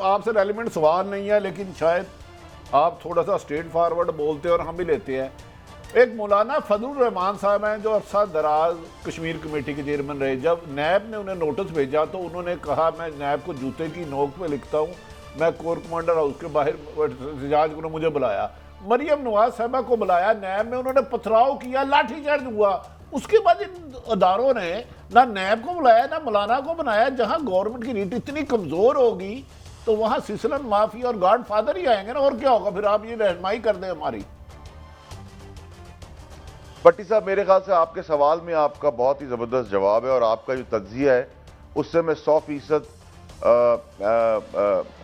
آپ سے ریلیونٹ سوال نہیں ہے، لیکن شاید آپ تھوڑا سا اسٹریٹ فارورڈ بولتے اور ہم بھی لیتے ہیں۔ ایک مولانا فضل الرحمان صاحب ہیں جو عرصہ دراز کشمیر کمیٹی کے چیئرمین رہے، جب نیب نے انہیں نوٹس بھیجا تو انہوں نے کہا میں نیب کو جوتے کی نوک پہ لکھتا ہوں، میں کور کمانڈر ہاؤس کے باہر احتجاج کو مجھے بلایا۔ مریم نواز صاحبہ کو بلایا نیب میں، انہوں نے پتھراؤ کیا، لاٹھی چارج ہوا۔ اس کے بعد ان اداروں نے نہ نیب کو بلایا نہ مولانا کو بنایا۔ جہاں گورنمنٹ کی ریٹ اتنی کمزور ہوگی تو وہاں سسلن مافی اور گاڈ فادر ہی آئیں گے نا، اور کیا ہوگا پھر؟ آپ یہ رہنمائی کر دیں ہماری۔ بٹی صاحب، میرے خیال سے آپ کے سوال میں آپ کا بہت ہی زبردست جواب ہے، اور آپ کا جو تجزیہ ہے اس سے میں 100%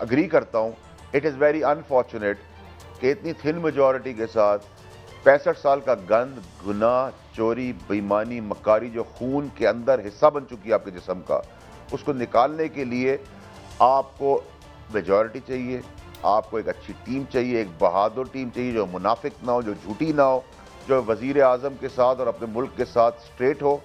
اگری کرتا ہوں۔ اٹ از ویری انفارچونیٹ کہ اتنی تھن میجورٹی کے ساتھ 65 سال کا گند، گناہ، چوری، بےایمانی، مکاری جو خون کے اندر حصہ بن چکی ہے آپ کے جسم کا، اس کو نکالنے کے لیے آپ کو میجورٹی چاہیے، آپ کو ایک اچھی ٹیم چاہیے، ایک بہادر ٹیم چاہیے جو منافق نہ ہو، جو جھوٹی نہ ہو، جو وزیر اعظم کے ساتھ اور اپنے ملک کے ساتھ اسٹریٹ ہو۔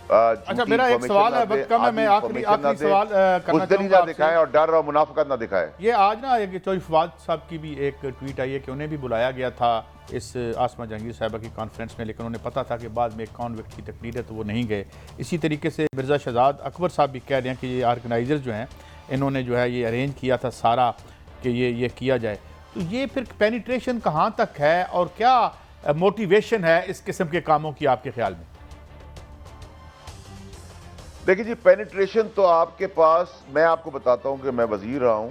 اچھا، میرا ایک سوال ہے، وقت کم ہے، میں آخری سوال کرنا چاہوں گا آپ سے۔ دکھائے اور ڈر اور منافقت نہ دکھائے۔ یہ آج نا ایک چوہدری فواد صاحب کی بھی ایک ٹویٹ آئی ہے کہ انہیں بھی بلایا گیا تھا اس آسمہ جہانگیر صاحبہ کی کانفرنس میں، لیکن انہیں پتا تھا کہ بعد میں ایک کانوکٹ کی تقریر ہے تو وہ نہیں گئے۔ اسی طریقے سے مرزا شہزاد اکبر صاحب بھی کہہ رہے ہیں کہ یہ آرگنائزر جو ہیں انہوں نے جو ہے یہ ارینج کیا تھا سارا کہ یہ کیا جائے۔ تو یہ پھر پینیٹریشن کہاں تک ہے اور کیا موٹیویشن ہے اس قسم کے کاموں کی آپ کے خیال میں؟ دیکھیں جی، پینیٹریشن تو آپ کے پاس، میں آپ کو بتاتا ہوں کہ میں وزیر رہا ہوں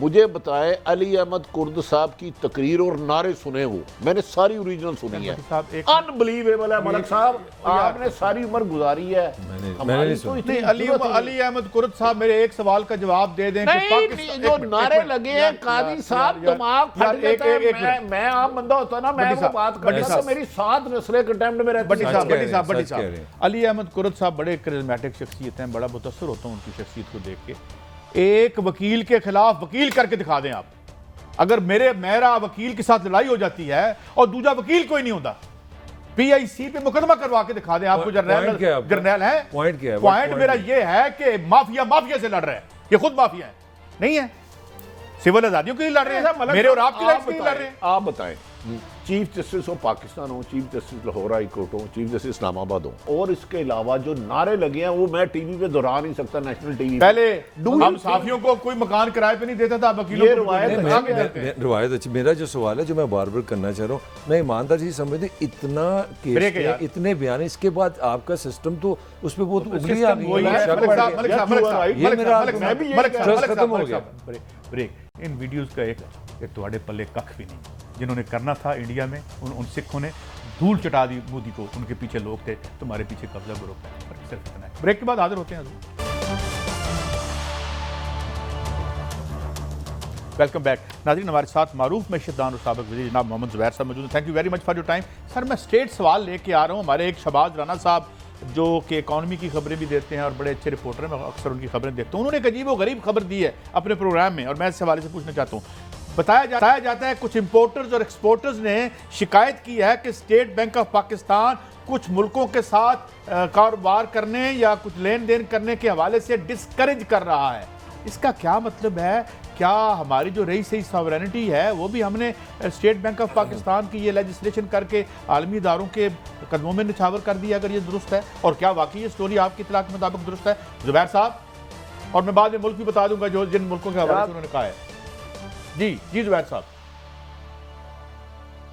مجھے بتائیں علی احمد کرد صاحب کی تقریر اور نعرے سنے ہو؟ میں نے ساری اوریجنل سنی ہے، انبلیویبل ہے ملک صاحب، آپ نے ساری عمر گزاری ہے۔ ہماری تو اتنی علی احمد کرد صاحب میرے ایک سوال کا جواب دے دیں کہ نہیں، جو نعرے لگے ہیں قاضی صاحب دماغ پھٹ جاتا ہے۔ میں عام بندہ ہوتا نا، میں وہ بات کرتا تو میری 7 نسلیں کنٹیمپٹ میں رہتی ہیں۔ بڑی صاحب علی احمد کرد صاحب بڑے کرزمیٹک شخصیت ہیں، بڑا متاثر ہوتا ہوں ان کی شخصیت کو دیکھ کے۔ ایک وکیل کے خلاف وکیل کر کے دکھا دیں آپ، اگر میرا وکیل کے ساتھ لڑائی ہو جاتی ہے اور دوسرا وکیل کوئی نہیں ہوتا، پی آئی سی پہ مقدمہ کروا کے دکھا دیں آپ کو۔ جرنیل ہے، پوائنٹ میرا یہ ہے کہ مافیا سے لڑ رہے ہیں، یہ خود مافیا ہے نہیں ہے، سول آزادیوں کے لیے لڑ رہے ہیں، میرے اور آپ کے لیے لڑ رہے ہیں۔ آپ بتائیں، چیف جسٹس آف پاکستان ہوں، chief justice Lahore high court ہوں، چیف جسٹس اسلام آباد ہوں، اور اس کے علاوہ جو نعرے لگے ہیں وہ میں ٹی وی پہ دہرا نہیں سکتا، نیشنل ٹی وی پہلے ہم صحافیوں کو کوئی مکان کرائے پہ نہیں دیتا تھا، وکیلوں کو روایت اچھی۔ میرا جو سوال ہے جو میں بار بار کرنا چاہ رہا ہوں، میں ایماندار جی سمجھتے اتنا کیس اتنے بیان، اس کے بعد آپ کا سسٹم تو اس پہ بہت اگلی آ گئی ہے۔ ان ویڈیوز کا ایک تواڈے پلے ککھ بھی نہیں، جنہوں نے کرنا تھا انڈیا میں ان سکھوں نے دھول چٹا دی مودی کو، ان کے پیچھے لوگ تھے، تمہارے پیچھے قبضہ گروپ ہے، صرف اتنا ہے۔ بریک کے بعد حاضر ہوتے ہیں حضور۔ ویلکم بیک ناظرین، ہمارے ساتھ معروف معیشت دان اور سابق وزیر جناب محمد زبیر صاحب موجود ہیں۔ Thank you very much for your time. Sir میں اسٹیٹ سوال لے کے آ رہا ہوں، ہمارے ایک شہباز رانا صاحب جو کہ اکانومی کی خبریں بھی دیتے ہیں اور بڑے اچھے رپورٹر ہیں، میں اکثر ان کی خبریں دیکھتا ہوں، انہوں نے ایک عجیب و غریب خبر دی ہے اپنے پروگرام میں، اور میں اس حوالے سے پوچھنا چاہتا ہوں۔ بتایا جاتا ہے کچھ امپورٹرز اور ایکسپورٹرز نے شکایت کی ہے کہ اسٹیٹ بینک آف پاکستان کچھ ملکوں کے ساتھ کاروبار کرنے یا کچھ لین دین کرنے کے حوالے سے ڈسکریج کر رہا ہے۔ اس کا کیا مطلب ہے؟ کیا ہماری جو رہی صحیح ساورینٹی ہے وہ بھی ہم نے اسٹیٹ بینک آف پاکستان کی یہ لیجسلیشن کر کے عالمی اداروں کے قدموں میں نچھاور کر دیا، اگر یہ درست ہے؟ اور کیا واقعی یہ سٹوری آپ کی اطلاع کے مطابق درست ہے زبیر صاحب؟ اور میں بعد میں ملک بھی بتا دوں گا جو جن ملکوں کے حوالے سے انہوں نے کہا ہے۔ جی زبیر صاحب۔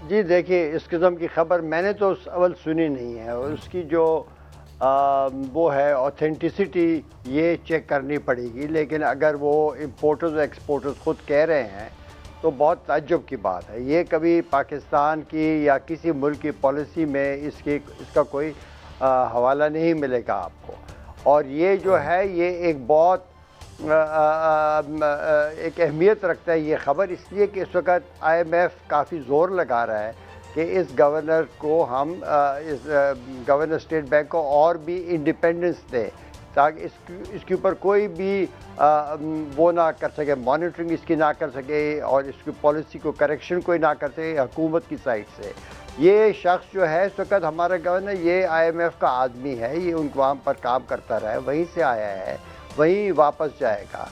جی دیکھیے، اس قسم کی خبر میں نے تو اول سنی نہیں ہے، اور اس کی جو وہ ہے اوتھینٹسٹی یہ چیک کرنی پڑے گی، لیکن اگر وہ امپورٹرز اور ایکسپورٹرز خود کہہ رہے ہیں تو بہت تعجب کی بات ہے۔ یہ کبھی پاکستان کی یا کسی ملک کی پالیسی میں اس کا کوئی حوالہ نہیں ملے گا آپ کو، اور یہ جو ہے یہ ایک بہت ایک اہمیت رکھتا ہے یہ خبر، اس لیے کہ اس وقت آئی ایم ایف کافی زور لگا رہا ہے کہ اس گورنر کو ہم اس گورنر اسٹیٹ بینک کو اور بھی انڈیپینڈنس دے، تاکہ اس کے اوپر کوئی بھی وہ نہ کر سکے، مانیٹرنگ اس کی نہ کر سکے، اور اس کی پالیسی کو کریکشن کوئی نہ کر سکے حکومت کی سائڈ سے۔ یہ شخص جو ہے اس وقت ہمارا گورنر، یہ آئی ایم ایف کا آدمی ہے، یہ ان وہاں پر کام کرتا رہا ہے، وہیں سے آیا ہے، وہیں واپس جائے گا،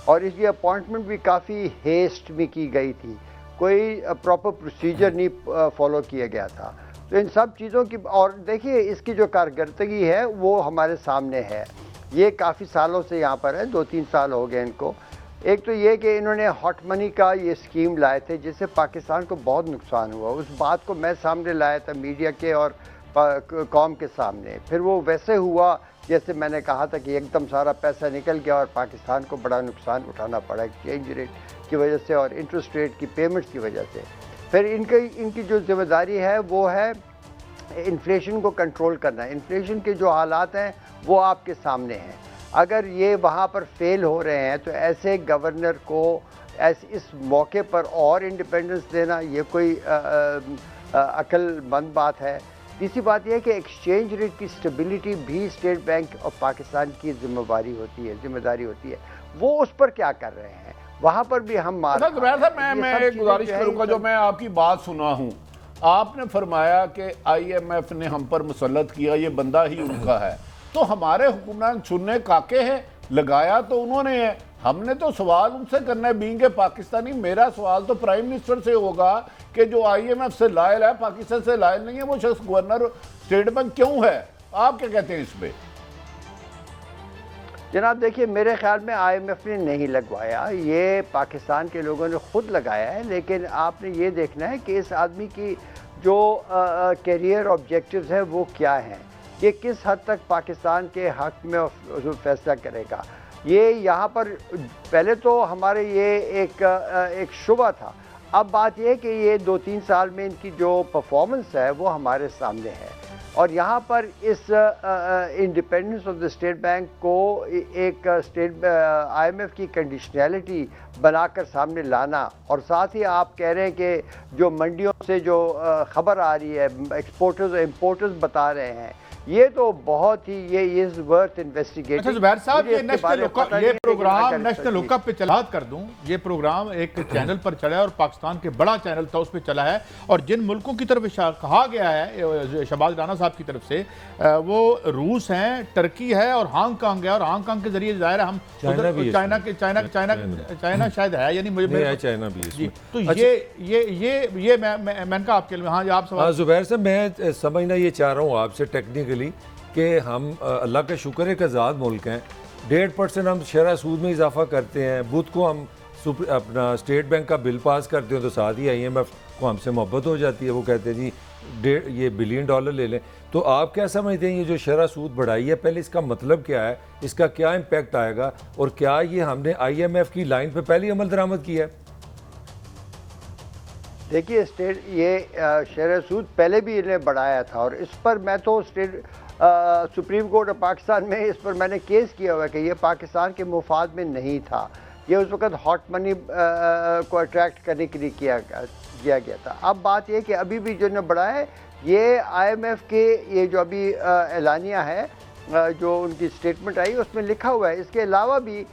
اور اس کی اپوائنٹمنٹ بھی کافی ہیسٹ میں کی گئی تھی، کوئی پراپر پروسیجر نہیں فالو کیا گیا تھا۔ تو ان سب چیزوں کی، اور دیکھیے اس کی جو کارکردگی ہے وہ ہمارے سامنے ہے، یہ کافی سالوں سے یہاں پر ہے، 2-3 سال ہو گئے ان کو۔ ایک تو یہ کہ انہوں نے ہاٹ منی کا یہ اسکیم لائے تھے جس سے پاکستان کو بہت نقصان ہوا، اس بات کو میں سامنے لایا تھا میڈیا کے اور قوم کے سامنے، پھر وہ ویسے ہوا جیسے میں نے کہا تھا کہ ایک دم سارا پیسہ نکل گیا اور پاکستان کو بڑا نقصان اٹھانا پڑا ایکسچینج ریٹ کی وجہ سے اور انٹرسٹ ریٹ کی پیمنٹس کی وجہ سے۔ پھر ان کی جو ذمہ داری ہے وہ ہے انفلیشن کو کنٹرول کرنا۔ انفلیشن کے جو حالات ہیں وہ آپ کے سامنے ہیں، اگر یہ وہاں پر فیل ہو رہے ہیں تو ایسے گورنر کو اس موقع پر اور انڈیپینڈنس دینا یہ کوئی عقل مند بات ہے۔ تیسری بات یہ ہے کہ ایکسچینج ریٹ کی اسٹیبلٹی بھی اسٹیٹ بینک آف پاکستان کی ذمہ داری ہوتی ہے، وہ اس پر کیا کر رہے ہیں وہاں پر بھی ہم میں ایک گزارش کروں گا، جو میں آپ کی بات سنا ہوں، آپ نے فرمایا کہ آئی ایم ایف نے ہم پر مسلط کیا، یہ بندہ ہی ان کا ہے، تو ہمارے حکمران چننے کاکے ہیں، لگایا تو انہوں نے ہے، ہم نے تو سوال ان سے کرنا ہے بینگ پاکستانی۔ میرا سوال تو پرائم منسٹر سے ہوگا کہ جو آئی ایم ایف سے لائل ہے، پاکستان سے لائل نہیں ہے، وہ شخص گورنر اسٹیٹ بینک کیوں ہے؟ آپ کیا کہتے ہیں اس پہ؟ جناب دیکھیے، میرے خیال میں آئی ایم ایف نے نہیں لگوایا، یہ پاکستان کے لوگوں نے خود لگایا ہے، لیکن آپ نے یہ دیکھنا ہے کہ اس آدمی کی جو کیریئر آبجیکٹیوز ہیں وہ کیا ہیں، یہ کس حد تک پاکستان کے حق میں فیصلہ کرے گا۔ یہ یہاں پر پہلے تو ہمارے یہ ایک شبہ تھا. اب بات یہ ہے کہ یہ 2-3 سال میں ان کی جو پرفارمنس ہے وہ ہمارے سامنے ہے, اور یہاں پر اس independence of the state bank کو ایک آئی ایم ایف کی کنڈیشنلٹی بنا کر سامنے لانا, اور ساتھ ہی آپ کہہ رہے ہیں کہ جو منڈیوں سے جو خبر آ رہی ہے ایکسپورٹرز اور امپورٹرز بتا رہے ہیں, یہ تو بہت ہی یہ از ورتھ انویسٹیگیٹنگ. اچھا زبیر صاحب, یہ پروگرام نیشنل حک اپ پہ چلات کر دوں, یہ پروگرام ایک چینل پر چلا ہے اور پاکستان کے بڑا چینل تھا اس پہ چلا ہے, اور جن ملکوں کی طرف کہا گیا ہے شہباز رانا صاحب کی طرف سے وہ روس ہیں, ٹرکی ہے اور ہانگ کانگ ہے, اور ہانگ کانگ کے ذریعے ظاہر ہے ہم چائنا شاید ہے, یعنی مجھے چائنا بھی جی. تو یہ میں کہا آپ کے لیے, ہاں آپ سوال. زبیر صاحب میں سمجھنا یہ چاہ رہا ہوں آپ سے ٹیکنیکلی کہ ہم اللہ کا شکر ایک آزاد ملک ہیں, 1.5% ہم شرح سود میں اضافہ کرتے ہیں, بدھ کو ہم اپنا اسٹیٹ بینک کا بل پاس کرتے ہیں تو ساتھ ہی آئی ایم ایف کو ہم سے محبت ہو جاتی ہے, وہ کہتے ہیں جی یہ $1 بلین لے لیں. تو آپ کیا سمجھتے ہیں یہ جو شرح سود بڑھائی ہے, پہلے اس کا مطلب کیا ہے, اس کا کیا امپیکٹ آئے گا, اور کیا یہ ہم نے آئی ایم ایف کی لائن پہ پہلے عمل درآمد کیا ہے؟ دیکھیے یہ شرح سود پہلے بھی انہیں بڑھایا تھا, اور اس پر میں تو سپریم کورٹ آف پاکستان میں اس پر میں نے کیس کیا ہوا ہے کہ یہ پاکستان کے مفاد میں نہیں تھا, یہ اس وقت ہاٹ منی کو اٹریکٹ کرنے کے لیے کیا گیا تھا. اب بات یہ کہ ابھی بھی جو نے بڑھایا ہے یہ آئی ایم ایف کے یہ جو ابھی اعلانیہ ہے جو ان کی سٹیٹمنٹ آئی اس میں لکھا ہوا ہے, اس کے علاوہ بھی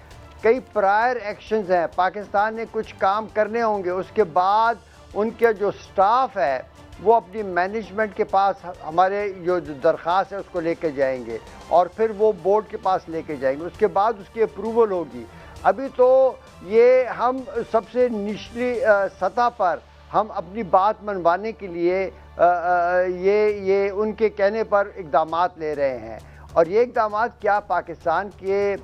کئی پرائر ایکشنز ہیں, پاکستان نے کچھ کام کرنے ہوں گے, اس کے بعد ان کے جو سٹاف ہے وہ اپنی مینجمنٹ کے پاس ہمارے جو درخواست ہے اس کو لے کے جائیں گے, اور پھر وہ بورڈ کے پاس لے کے جائیں گے, اس کے بعد اس کی اپروول ہوگی. ابھی تو یہ ہم سب سے نچلی سطح پر ہم اپنی بات منوانے کے لیے یہ ان کے کہنے پر اقدامات لے رہے ہیں, اور یہ اقدامات کیا پاکستان کے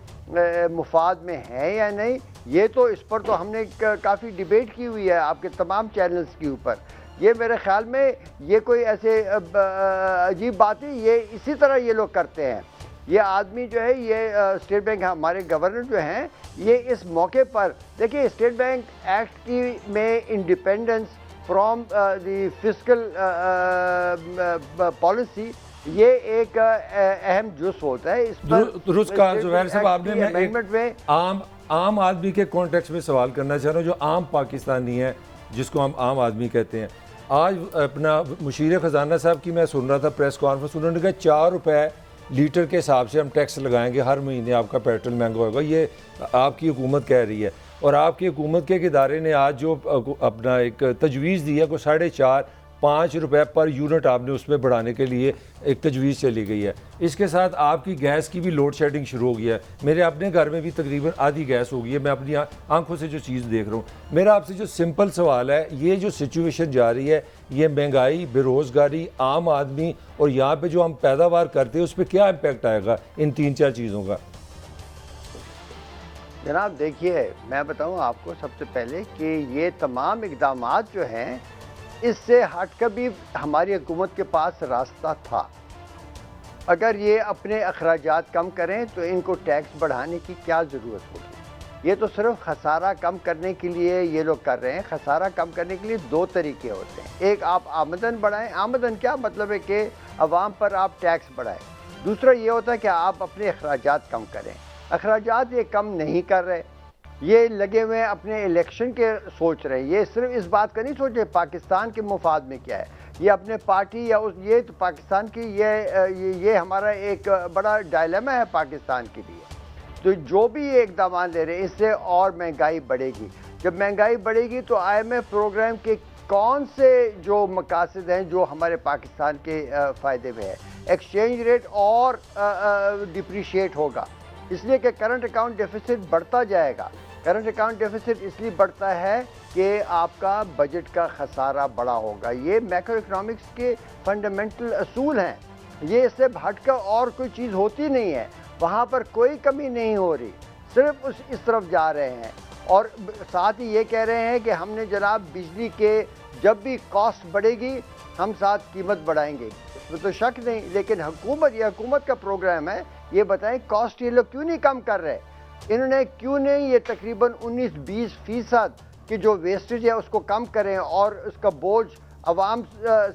مفاد میں ہیں یا نہیں, یہ تو اس پر تو ہم نے کافی ڈیبیٹ کی ہوئی ہے آپ کے تمام چینلز کے اوپر. یہ میرے خیال میں یہ کوئی ایسے عجیب بات نہیں, یہ اسی طرح یہ لوگ کرتے ہیں. یہ آدمی جو ہے یہ اسٹیٹ بینک ہمارے گورنر جو ہیں یہ اس موقع پر دیکھیے اسٹیٹ بینک ایکٹ کی میں independence from the fiscal policy یہ ایک اہم جز ہوتا ہے. اس پر درست کہا زبیر صاحب آپ نے. میں عام آدمی کے کانٹیکس میں سوال کرنا چاہ رہا ہوں جو عام پاکستانی ہے جس کو ہم عام آدمی کہتے ہیں. آج اپنا مشیر خزانہ صاحب کی میں سن رہا تھا پریس کانفرنس, انہوں نے کہا 4 روپے لیٹر کے حساب سے ہم ٹیکس لگائیں گے, ہر مہینے آپ کا پیٹرول مہنگا ہوگا. یہ آپ کی حکومت کہہ رہی ہے, اور آپ کی حکومت کے ایک ادارے نے آج جو اپنا ایک تجویز دی ہے کو 4.5-5 روپے پر یونٹ آپ نے اس میں بڑھانے کے لیے ایک تجویز چلی گئی ہے. اس کے ساتھ آپ کی گیس کی بھی لوڈ شیڈنگ شروع ہو گیا ہے. میرے اپنے گھر میں بھی تقریباً آدھی گیس ہو گئی ہے, میں اپنی آنکھوں سے جو چیز دیکھ رہا ہوں. میرا آپ سے جو سمپل سوال ہے, یہ جو سچویشن جا رہی ہے, یہ مہنگائی, بے روزگاری, عام آدمی اور یہاں پہ جو ہم پیداوار کرتے ہیں اس پہ کیا امپیکٹ آئے گا ان 3-4 چیزوں کا؟ جناب دیکھیے میں بتاؤں آپ کو سب سے پہلے کہ یہ تمام اقدامات جو ہیں اس سے ہٹ کر بھی ہماری حکومت کے پاس راستہ تھا. اگر یہ اپنے اخراجات کم کریں تو ان کو ٹیکس بڑھانے کی کیا ضرورت ہوگی. یہ تو صرف خسارہ کم کرنے کے لیے یہ لوگ کر رہے ہیں. خسارہ کم کرنے کے لیے 2 طریقے ہوتے ہیں. ایک آپ آمدن بڑھائیں, آمدن کیا مطلب ہے کہ عوام پر آپ ٹیکس بڑھائیں. دوسرا یہ ہوتا ہے کہ آپ اپنے اخراجات کم کریں. اخراجات یہ کم نہیں کر رہے, یہ لگے ہوئے اپنے الیکشن کے سوچ رہے ہیں. یہ صرف اس بات کا نہیں سوچے پاکستان کے مفاد میں کیا ہے, یہ اپنے پارٹی یا یہ تو پاکستان کی یہ ہمارا ایک بڑا ڈائلیما ہے پاکستان کے لیے. تو جو بھی یہ اقدامات لے رہے ہیں اس سے اور مہنگائی بڑھے گی. جب مہنگائی بڑھے گی تو آئی ایم ایف پروگرام کے کون سے جو مقاصد ہیں جو ہمارے پاکستان کے فائدے میں ہے. ایکسچینج ریٹ اور ڈپریشیٹ ہوگا, اس لیے کہ کرنٹ اکاؤنٹ ڈیفیسٹ بڑھتا جائے گا. کرنٹ اکاؤنٹ ڈیفیسٹ اس لیے بڑھتا ہے کہ آپ کا بجٹ کا خسارہ بڑا ہوگا. یہ میکرو اکنامکس کے فنڈامنٹل اصول ہیں, یہ اس سے ہٹ کر اور کوئی چیز ہوتی نہیں ہے. وہاں پر کوئی کمی نہیں ہو رہی, صرف اس طرف جا رہے ہیں. اور ساتھ ہی یہ کہہ رہے ہیں کہ ہم نے جناب بجلی کے جب بھی کاسٹ بڑھے گی ہم ساتھ قیمت بڑھائیں گے, اس میں تو شک نہیں. لیکن یہ حکومت کا پروگرام ہے, یہ بتائیں کاسٹ یہ لوگ کیوں نہیں کم کر رہے. انہوں نے کیوں نہیں یہ تقریباً 19-20% کی جو ویسٹیج ہے اس کو کم کریں اور اس کا بوجھ عوام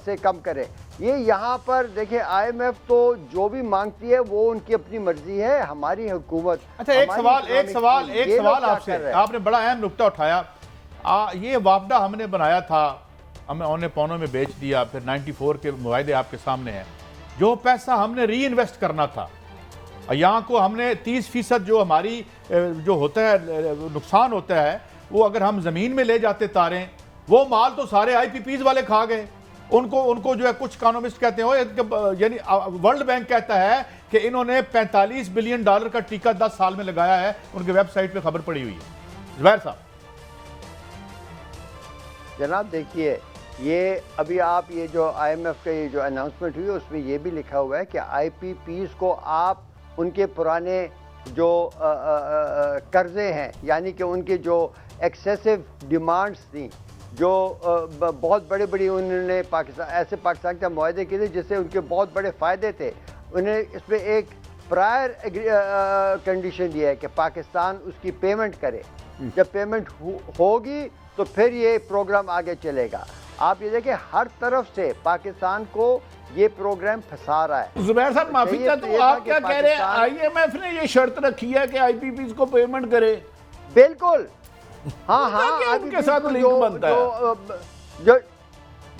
سے کم کریں. یہ یہاں پر دیکھیں آئی ایم ایف تو جو بھی مانگتی ہے وہ ان کی اپنی مرضی ہے. ہماری حکومت اچھا ایک سوال آپ سے, آپ نے بڑا اہم نقطہ اٹھایا. یہ وابدہ ہم نے بنایا تھا, ہمیں اونے پونوں میں بیچ دیا, پھر 94 کے معاہدے آپ کے سامنے ہیں. جو پیسہ ہم نے ری انویسٹ کرنا تھا, یہاں کو ہم نے 30% جو ہماری جو ہوتا ہے نقصان ہوتا ہے وہ اگر ہم زمین میں لے جاتے تاریں, وہ مال تو سارے آئی پی پیز والے کھا گئے. ان کو جو ہے کچھ اکانومسٹ کہتے ہیں, یعنی ورلڈ بینک کہتا ہے کہ انہوں نے $45 بلین کا ٹیکہ 10 سال میں لگایا ہے. ان کے ویب سائٹ پہ خبر پڑی ہوئی ہے. زبیر صاحب جناب دیکھیے, یہ ابھی آپ یہ جو آئی ایم ایف کا یہ جو اناؤنسمنٹ ہوئی اس میں یہ بھی لکھا ہوا ہے کہ آئی پی پیز کو آپ ان کے پرانے جو قرضے ہیں, یعنی کہ ان کے جو ایکسیسو ڈیمانڈز تھیں, جو بہت بڑی انہوں نے پاکستان کے معاہدے کیے تھے جس سے ان کے بہت بڑے فائدے تھے, انہیں اس پہ ایک پرائر کنڈیشن دیا ہے کہ پاکستان اس کی پیمنٹ کرے. جب پیمنٹ ہوگی تو پھر یہ پروگرام آگے چلے گا. آپ یہ دیکھیں ہر طرف سے پاکستان کو یہ پروگرام پھنسا رہا ہے. زبیر صاحب معافی چاہتا ہوں, آپ کیا کہہ رہے ہیں, آئی ایم ایف نے یہ شرط رکھی ہے کہ آئی پی پیز کو پیمنٹ کرے؟ بالکل, ہاں ان کے ساتھ لنک بنتا ہے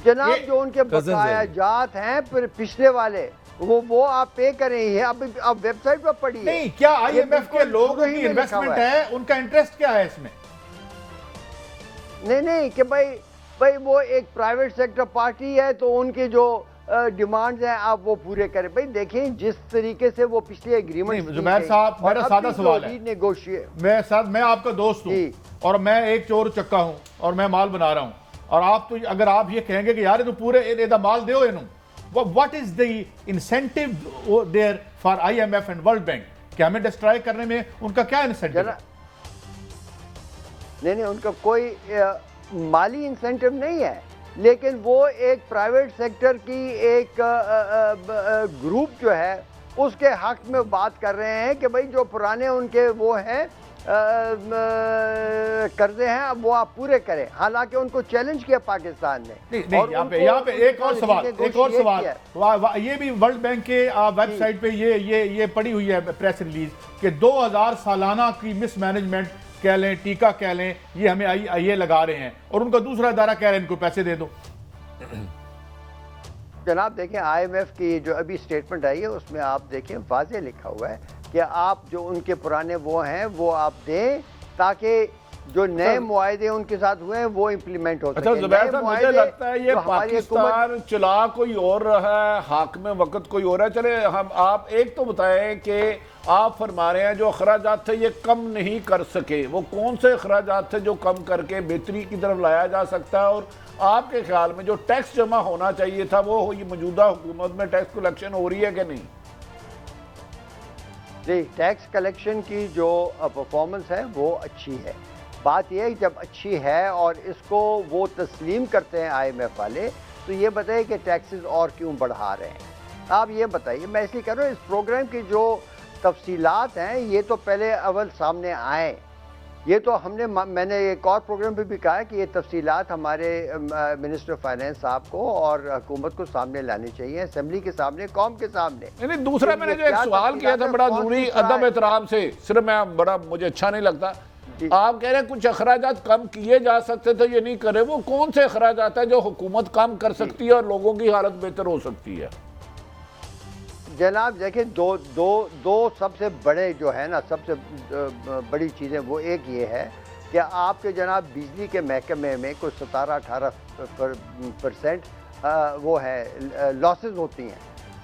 جناب. جو ان کے بقایا جات ہیں پچھلے والے وہ آپ پے کریں. یہ آپ ویب سائٹ پر پڑھیے. نہیں, کیا آئی ایم ایف کے لوگ کی انویسٹمنٹ ہے, ان کا انٹرسٹ کیا ہے اس میں؟ نہیں کہ بھائی وہ ایک پرائیویٹ سیکٹر پارٹی ہے تو ان کے جو ڈیمانڈز ہیں آپ وہ پورے کریں. بھائی دیکھیں جس طریقے سے وہ پچھلے ایگریمنٹ. زبیر صاحب میرا سادہ سوال ہے, میں آپ کا دوست ہوں اور میں ایک چور چکا ہوں اور میں مال بنا رہا ہوں, اور آپ تو اگر آپ یہ کہیں گے کہ یار تو پورے مال دیو انہوں, what is the incentive there for IMF and World Bank کہ ہمیں ڈسٹرائے کرنے میں ان کا کیا انسینٹیو ہے؟ نہیں ان کا کوئی مالی انسینٹیو نہیں ہے, لیکن وہ ایک پرائیویٹ سیکٹر کی ایک گروپ جو ہے اس کے حق میں بات کر رہے ہیں کہ بھائی جو پرانے ان کے وہ ہیں قرضے ہیں اب وہ آپ پورے کریں. حالانکہ ان کو چیلنج کیا پاکستان نے. یہاں پہ ایک اور سوال, یہ بھی ورلڈ بینک کے ویب سائٹ پہ یہ پڑی ہوئی ہے پریس ریلیز کہ 2000 سالانہ کی مس مینجمنٹ کہہ لیں, ٹیکہ کہہ لیں, یہ ہمیں یہ لگا رہے ہیں, اور ان کا دوسرا ادارہ کہہ رہے ہیں ان کو پیسے دے دو. جناب دیکھیں آئی ایم ایف کی جو ابھی سٹیٹمنٹ آئی ہے اس میں آپ دیکھیں واضح لکھا ہوا ہے کہ آپ جو ان کے پرانے وہ ہیں وہ آپ دیں تاکہ جو نئے معاہدے ان کے ساتھ ہوئے ہیں وہ امپلیمنٹ ہو سکے. زبیر صاحب مجھے لگتا ہے یہ پاکستان چلا کوئی اور رہا ہے, حاکم وقت کوئی اور ہے. چلے ہم آپ ایک تو بتائیں کہ آپ فرما رہے ہیں جو اخراجات تھے یہ کم نہیں کر سکے, وہ کون سے اخراجات تھے جو کم کر کے بہتری کی طرف لایا جا سکتا ہے, اور آپ کے خیال میں جو ٹیکس جمع ہونا چاہیے تھا وہ یہ موجودہ حکومت میں ٹیکس کلیکشن ہو رہی ہے کہ نہیں؟ جی ٹیکس کلیکشن کی جو پرفارمنس ہے وہ اچھی ہے. بات یہ ہے کہ جب اچھی ہے اور اس کو وہ تسلیم کرتے ہیں آئی ایم ایف والے, تو یہ بتائیے کہ ٹیکسز اور کیوں بڑھا رہے ہیں. آپ یہ بتائیے, میں اس لیے کہہ رہا ہوں اس پروگرام کی جو تفصیلات ہیں یہ تو پہلے اول سامنے آئیں. یہ تو ہم نے, میں نے ایک اور پروگرام پہ بھی کہا کہ یہ تفصیلات ہمارے منسٹر آف فائنینس صاحب کو اور حکومت کو سامنے لانی چاہیے, اسمبلی کے سامنے, قوم کے سامنے. نہیں دوسرا میں نے جو ایک سوال کیا تھا بڑا ضروری ادب احترام سے, صرف میں بڑا مجھے اچھا نہیں لگتا, آپ کہہ رہے ہیں کچھ اخراجات کم کیے جا سکتے تھے یہ نہیں کرے, وہ کون سے اخراجات ہیں جو حکومت کم کر سکتی ہے اور لوگوں کی حالت بہتر ہو سکتی ہے؟ جناب دیکھیں دو سب سے بڑے جو ہے نا, سب سے بڑی چیزیں وہ ایک یہ ہے کہ آپ کے جناب بجلی کے محکمے میں کوئی 17-18% وہ ہے لاسز ہوتی ہیں.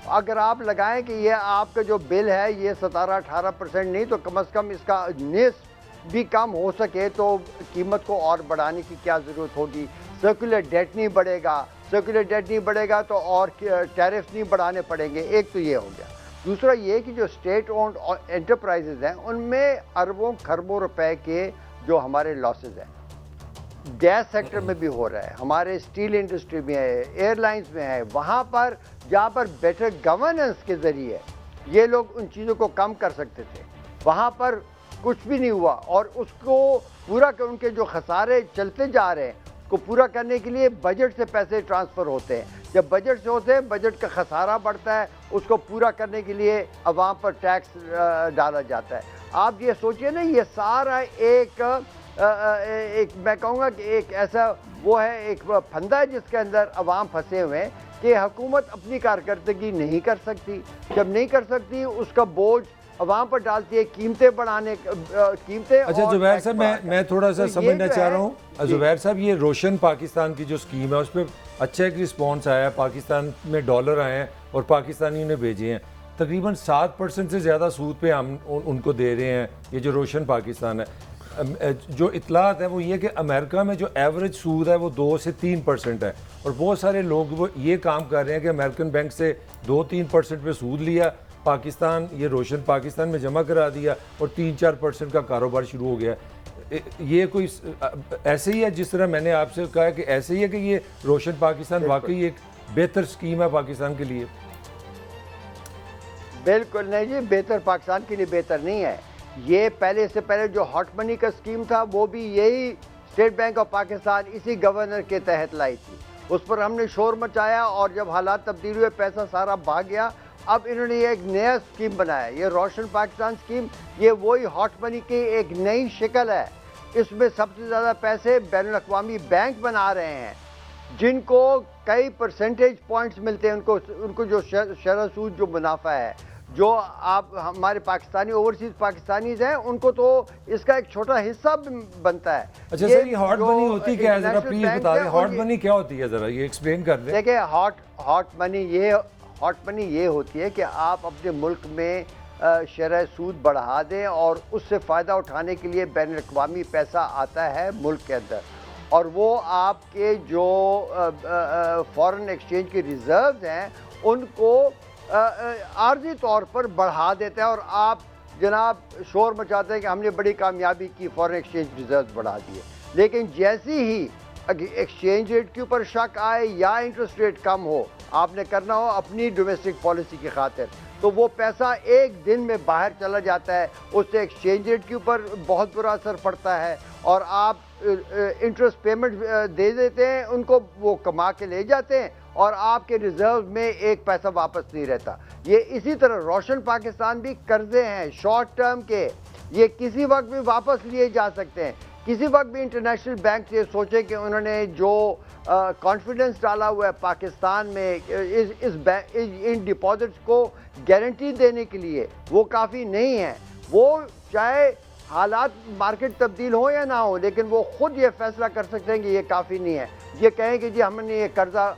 اگر آپ لگائیں کہ یہ آپ کا جو بل ہے یہ 17-18% نہیں تو کم از کم اس کا نصف بھی کم ہو سکے تو قیمت کو اور بڑھانے کی کیا ضرورت ہوگی. سرکولر ڈیٹ نہیں بڑھے گا, سرکولر ڈیٹ نہیں بڑھے گا تو اور ٹیرف نہیں بڑھانے پڑیں گے. ایک تو یہ ہو گیا. دوسرا یہ کہ جو اسٹیٹ اونڈ انٹرپرائزز ہیں ان میں اربوں کھربوں روپے کے جو ہمارے لاسز ہیں, گیس سیکٹر میں بھی ہو رہا ہے, ہمارے اسٹیل انڈسٹری میں ہے, ایئر لائنز میں ہے, وہاں پر جہاں پر بیٹر گورننس کے ذریعے یہ لوگ ان چیزوں کو کم کر سکتے تھے, وہاں پر کچھ بھی نہیں ہوا، اور اس کو پورا ان کے جو خسارے چلتے جا رہے ہیں کو پورا کرنے کے لیے بجٹ سے پیسے ٹرانسفر ہوتے ہیں. جب بجٹ سے ہوتے ہیں بجٹ کا خسارہ بڑھتا ہے، اس کو پورا کرنے کے لیے عوام پر ٹیکس ڈالا جاتا ہے. آپ یہ سوچئے نا، یہ سارا ایک میں کہوں گا کہ ایک ایسا وہ ہے، ایک پھندا ہے جس کے اندر عوام پھنسے ہوئے ہیں کہ حکومت اپنی کارکردگی نہیں کر سکتی. جب نہیں کر سکتی اس کا بوجھ عوام پر ڈالتی ہے، قیمتیں بڑھانے قیمتیں. اچھا زبیر صاحب، میں تھوڑا سا سمجھنا چاہ رہا ہوں. زبیر صاحب، یہ روشن پاکستان کی جو اسکیم ہے اس پہ اچھا ایک رسپانس آیا ہے، پاکستان میں ڈالر آئے ہیں اور پاکستانیوں نے بھیجے ہیں. تقریباً 7% سے زیادہ سود پہ ہم ان کو دے رہے ہیں. یہ جو روشن پاکستان ہے، جو اطلاعات ہے وہ یہ کہ امریکہ میں جو ایوریج سود ہے وہ 2 سے 3% ہے، اور بہت سارے لوگ وہ یہ کام کر رہے ہیں کہ امریکن بینک سے 2-3% پہ سود لیا، پاکستان یہ روشن پاکستان میں جمع کرا دیا اور 3-4% کا کاروبار شروع ہو گیا. یہ کوئی ایسے ہی ہے جس طرح میں نے آپ سے کہا کہ ایسے ہی ہے کہ یہ روشن پاکستان واقعی ایک بہتر سکیم ہے پاکستان کے لیے؟ بالکل نہیں جی، بہتر پاکستان کے لیے بہتر نہیں ہے. یہ پہلے سے پہلے جو ہاٹ منی کا سکیم تھا وہ بھی یہی اسٹیٹ بینک آف پاکستان اسی گورنر کے تحت لائی تھی. اس پر ہم نے شور مچایا، اور جب حالات تبدیل ہوئے پیسہ سارا بھاگ گیا. اب انہوں نے یہ ایک نیا سکیم بنایا، یہ روشن پاکستان سکیم. یہ وہی ہاٹ منی کی ایک نئی شکل ہے. اس میں سب سے زیادہ پیسے بین الاقوامی بینک بنا رہے ہیں، جن کو کئی پرسنٹیج پوائنٹس ملتے ہیں. ان کو جو شرح سود جو منافع ہے، جو آپ ہمارے پاکستانی اوورسیز پاکستانیز ہیں ان کو تو اس کا ایک چھوٹا حصہ بنتا ہے. اچھا سر، یہ ہاٹ منی ہوتی کیا ہے؟ ذرا پلیز بتا دیں، ہاٹ منی کیا ہوتی ہے، ذرا یہ ایکسپلین کر دیں. دیکھیں، ہاٹ منی یہ ہوتی ہے کہ آپ اپنے ملک میں شرح سود بڑھا دیں، اور اس سے فائدہ اٹھانے کے لیے بین الاقوامی پیسہ آتا ہے ملک کے اندر، اور وہ آپ کے جو فارن ایکسچینج کے ریزروز ہیں ان کو عارضی طور پر بڑھا دیتا ہے. اور آپ جناب شور مچاتے ہیں کہ ہم نے بڑی کامیابی کی، فارن ایکسچینج ریزروز بڑھا دیے. لیکن جیسی ہی ایکسچینج ریٹ کے اوپر شک آئے یا انٹرسٹ ریٹ کم ہو، آپ نے کرنا ہو اپنی ڈومیسٹک پالیسی کی خاطر، تو وہ پیسہ ایک دن میں باہر چلا جاتا ہے. اس سے ایکسچینج ریٹ کے اوپر بہت برا اثر پڑتا ہے، اور آپ انٹرسٹ پیمنٹ دے دیتے ہیں ان کو، وہ کما کے لے جاتے ہیں، اور آپ کے ریزرو میں ایک پیسہ واپس نہیں رہتا. یہ اسی طرح روشن پاکستان بھی قرضے ہیں شارٹ ٹرم کے، یہ کسی وقت بھی واپس لیے جا سکتے ہیں. کسی وقت بھی انٹرنیشنل بینک سے سوچے کہ انہوں نے جو کانفیڈنس ڈالا ہوا ہے پاکستان میں ان ڈپازٹس کو گارنٹی دینے کے لیے، وہ کافی نہیں ہے. وہ چاہے حالات مارکیٹ تبدیل ہو یا نہ ہو، لیکن وہ خود یہ فیصلہ کر سکتے ہیں کہ یہ کافی نہیں ہے. یہ کہیں کہ جی ہم نے یہ قرضہ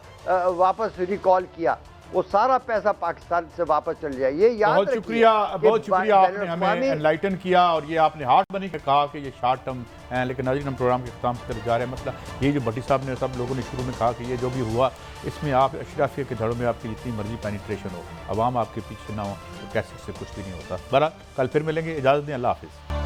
واپس ریکال کیا، وہ سارا پیسہ پاکستان سے واپس چل جائے. یہ یاد بہت شکریہ آپ نے ہمیں رکھیے. انلائٹن کیا، اور یہ آپ نے ہارٹ منی کہا کہ یہ شارٹ ٹرم ہیں. لیکن ناظرین، ہم پروگرام کے اختتام سے جا رہے ہیں. مسئلہ یہ جو بھٹی صاحب نے سب لوگوں نے شروع میں کہا کہ یہ جو بھی ہوا اس میں آپ اشرافیہ کے دھڑوں میں آپ کی جتنی مرضی پینیٹریشن ہو، عوام آپ کے پیچھے نہ ہو، تو کیسے سے کچھ بھی نہیں ہوتا. بہرحال کل پھر ملیں گے. اجازت دیں، اللہ حافظ.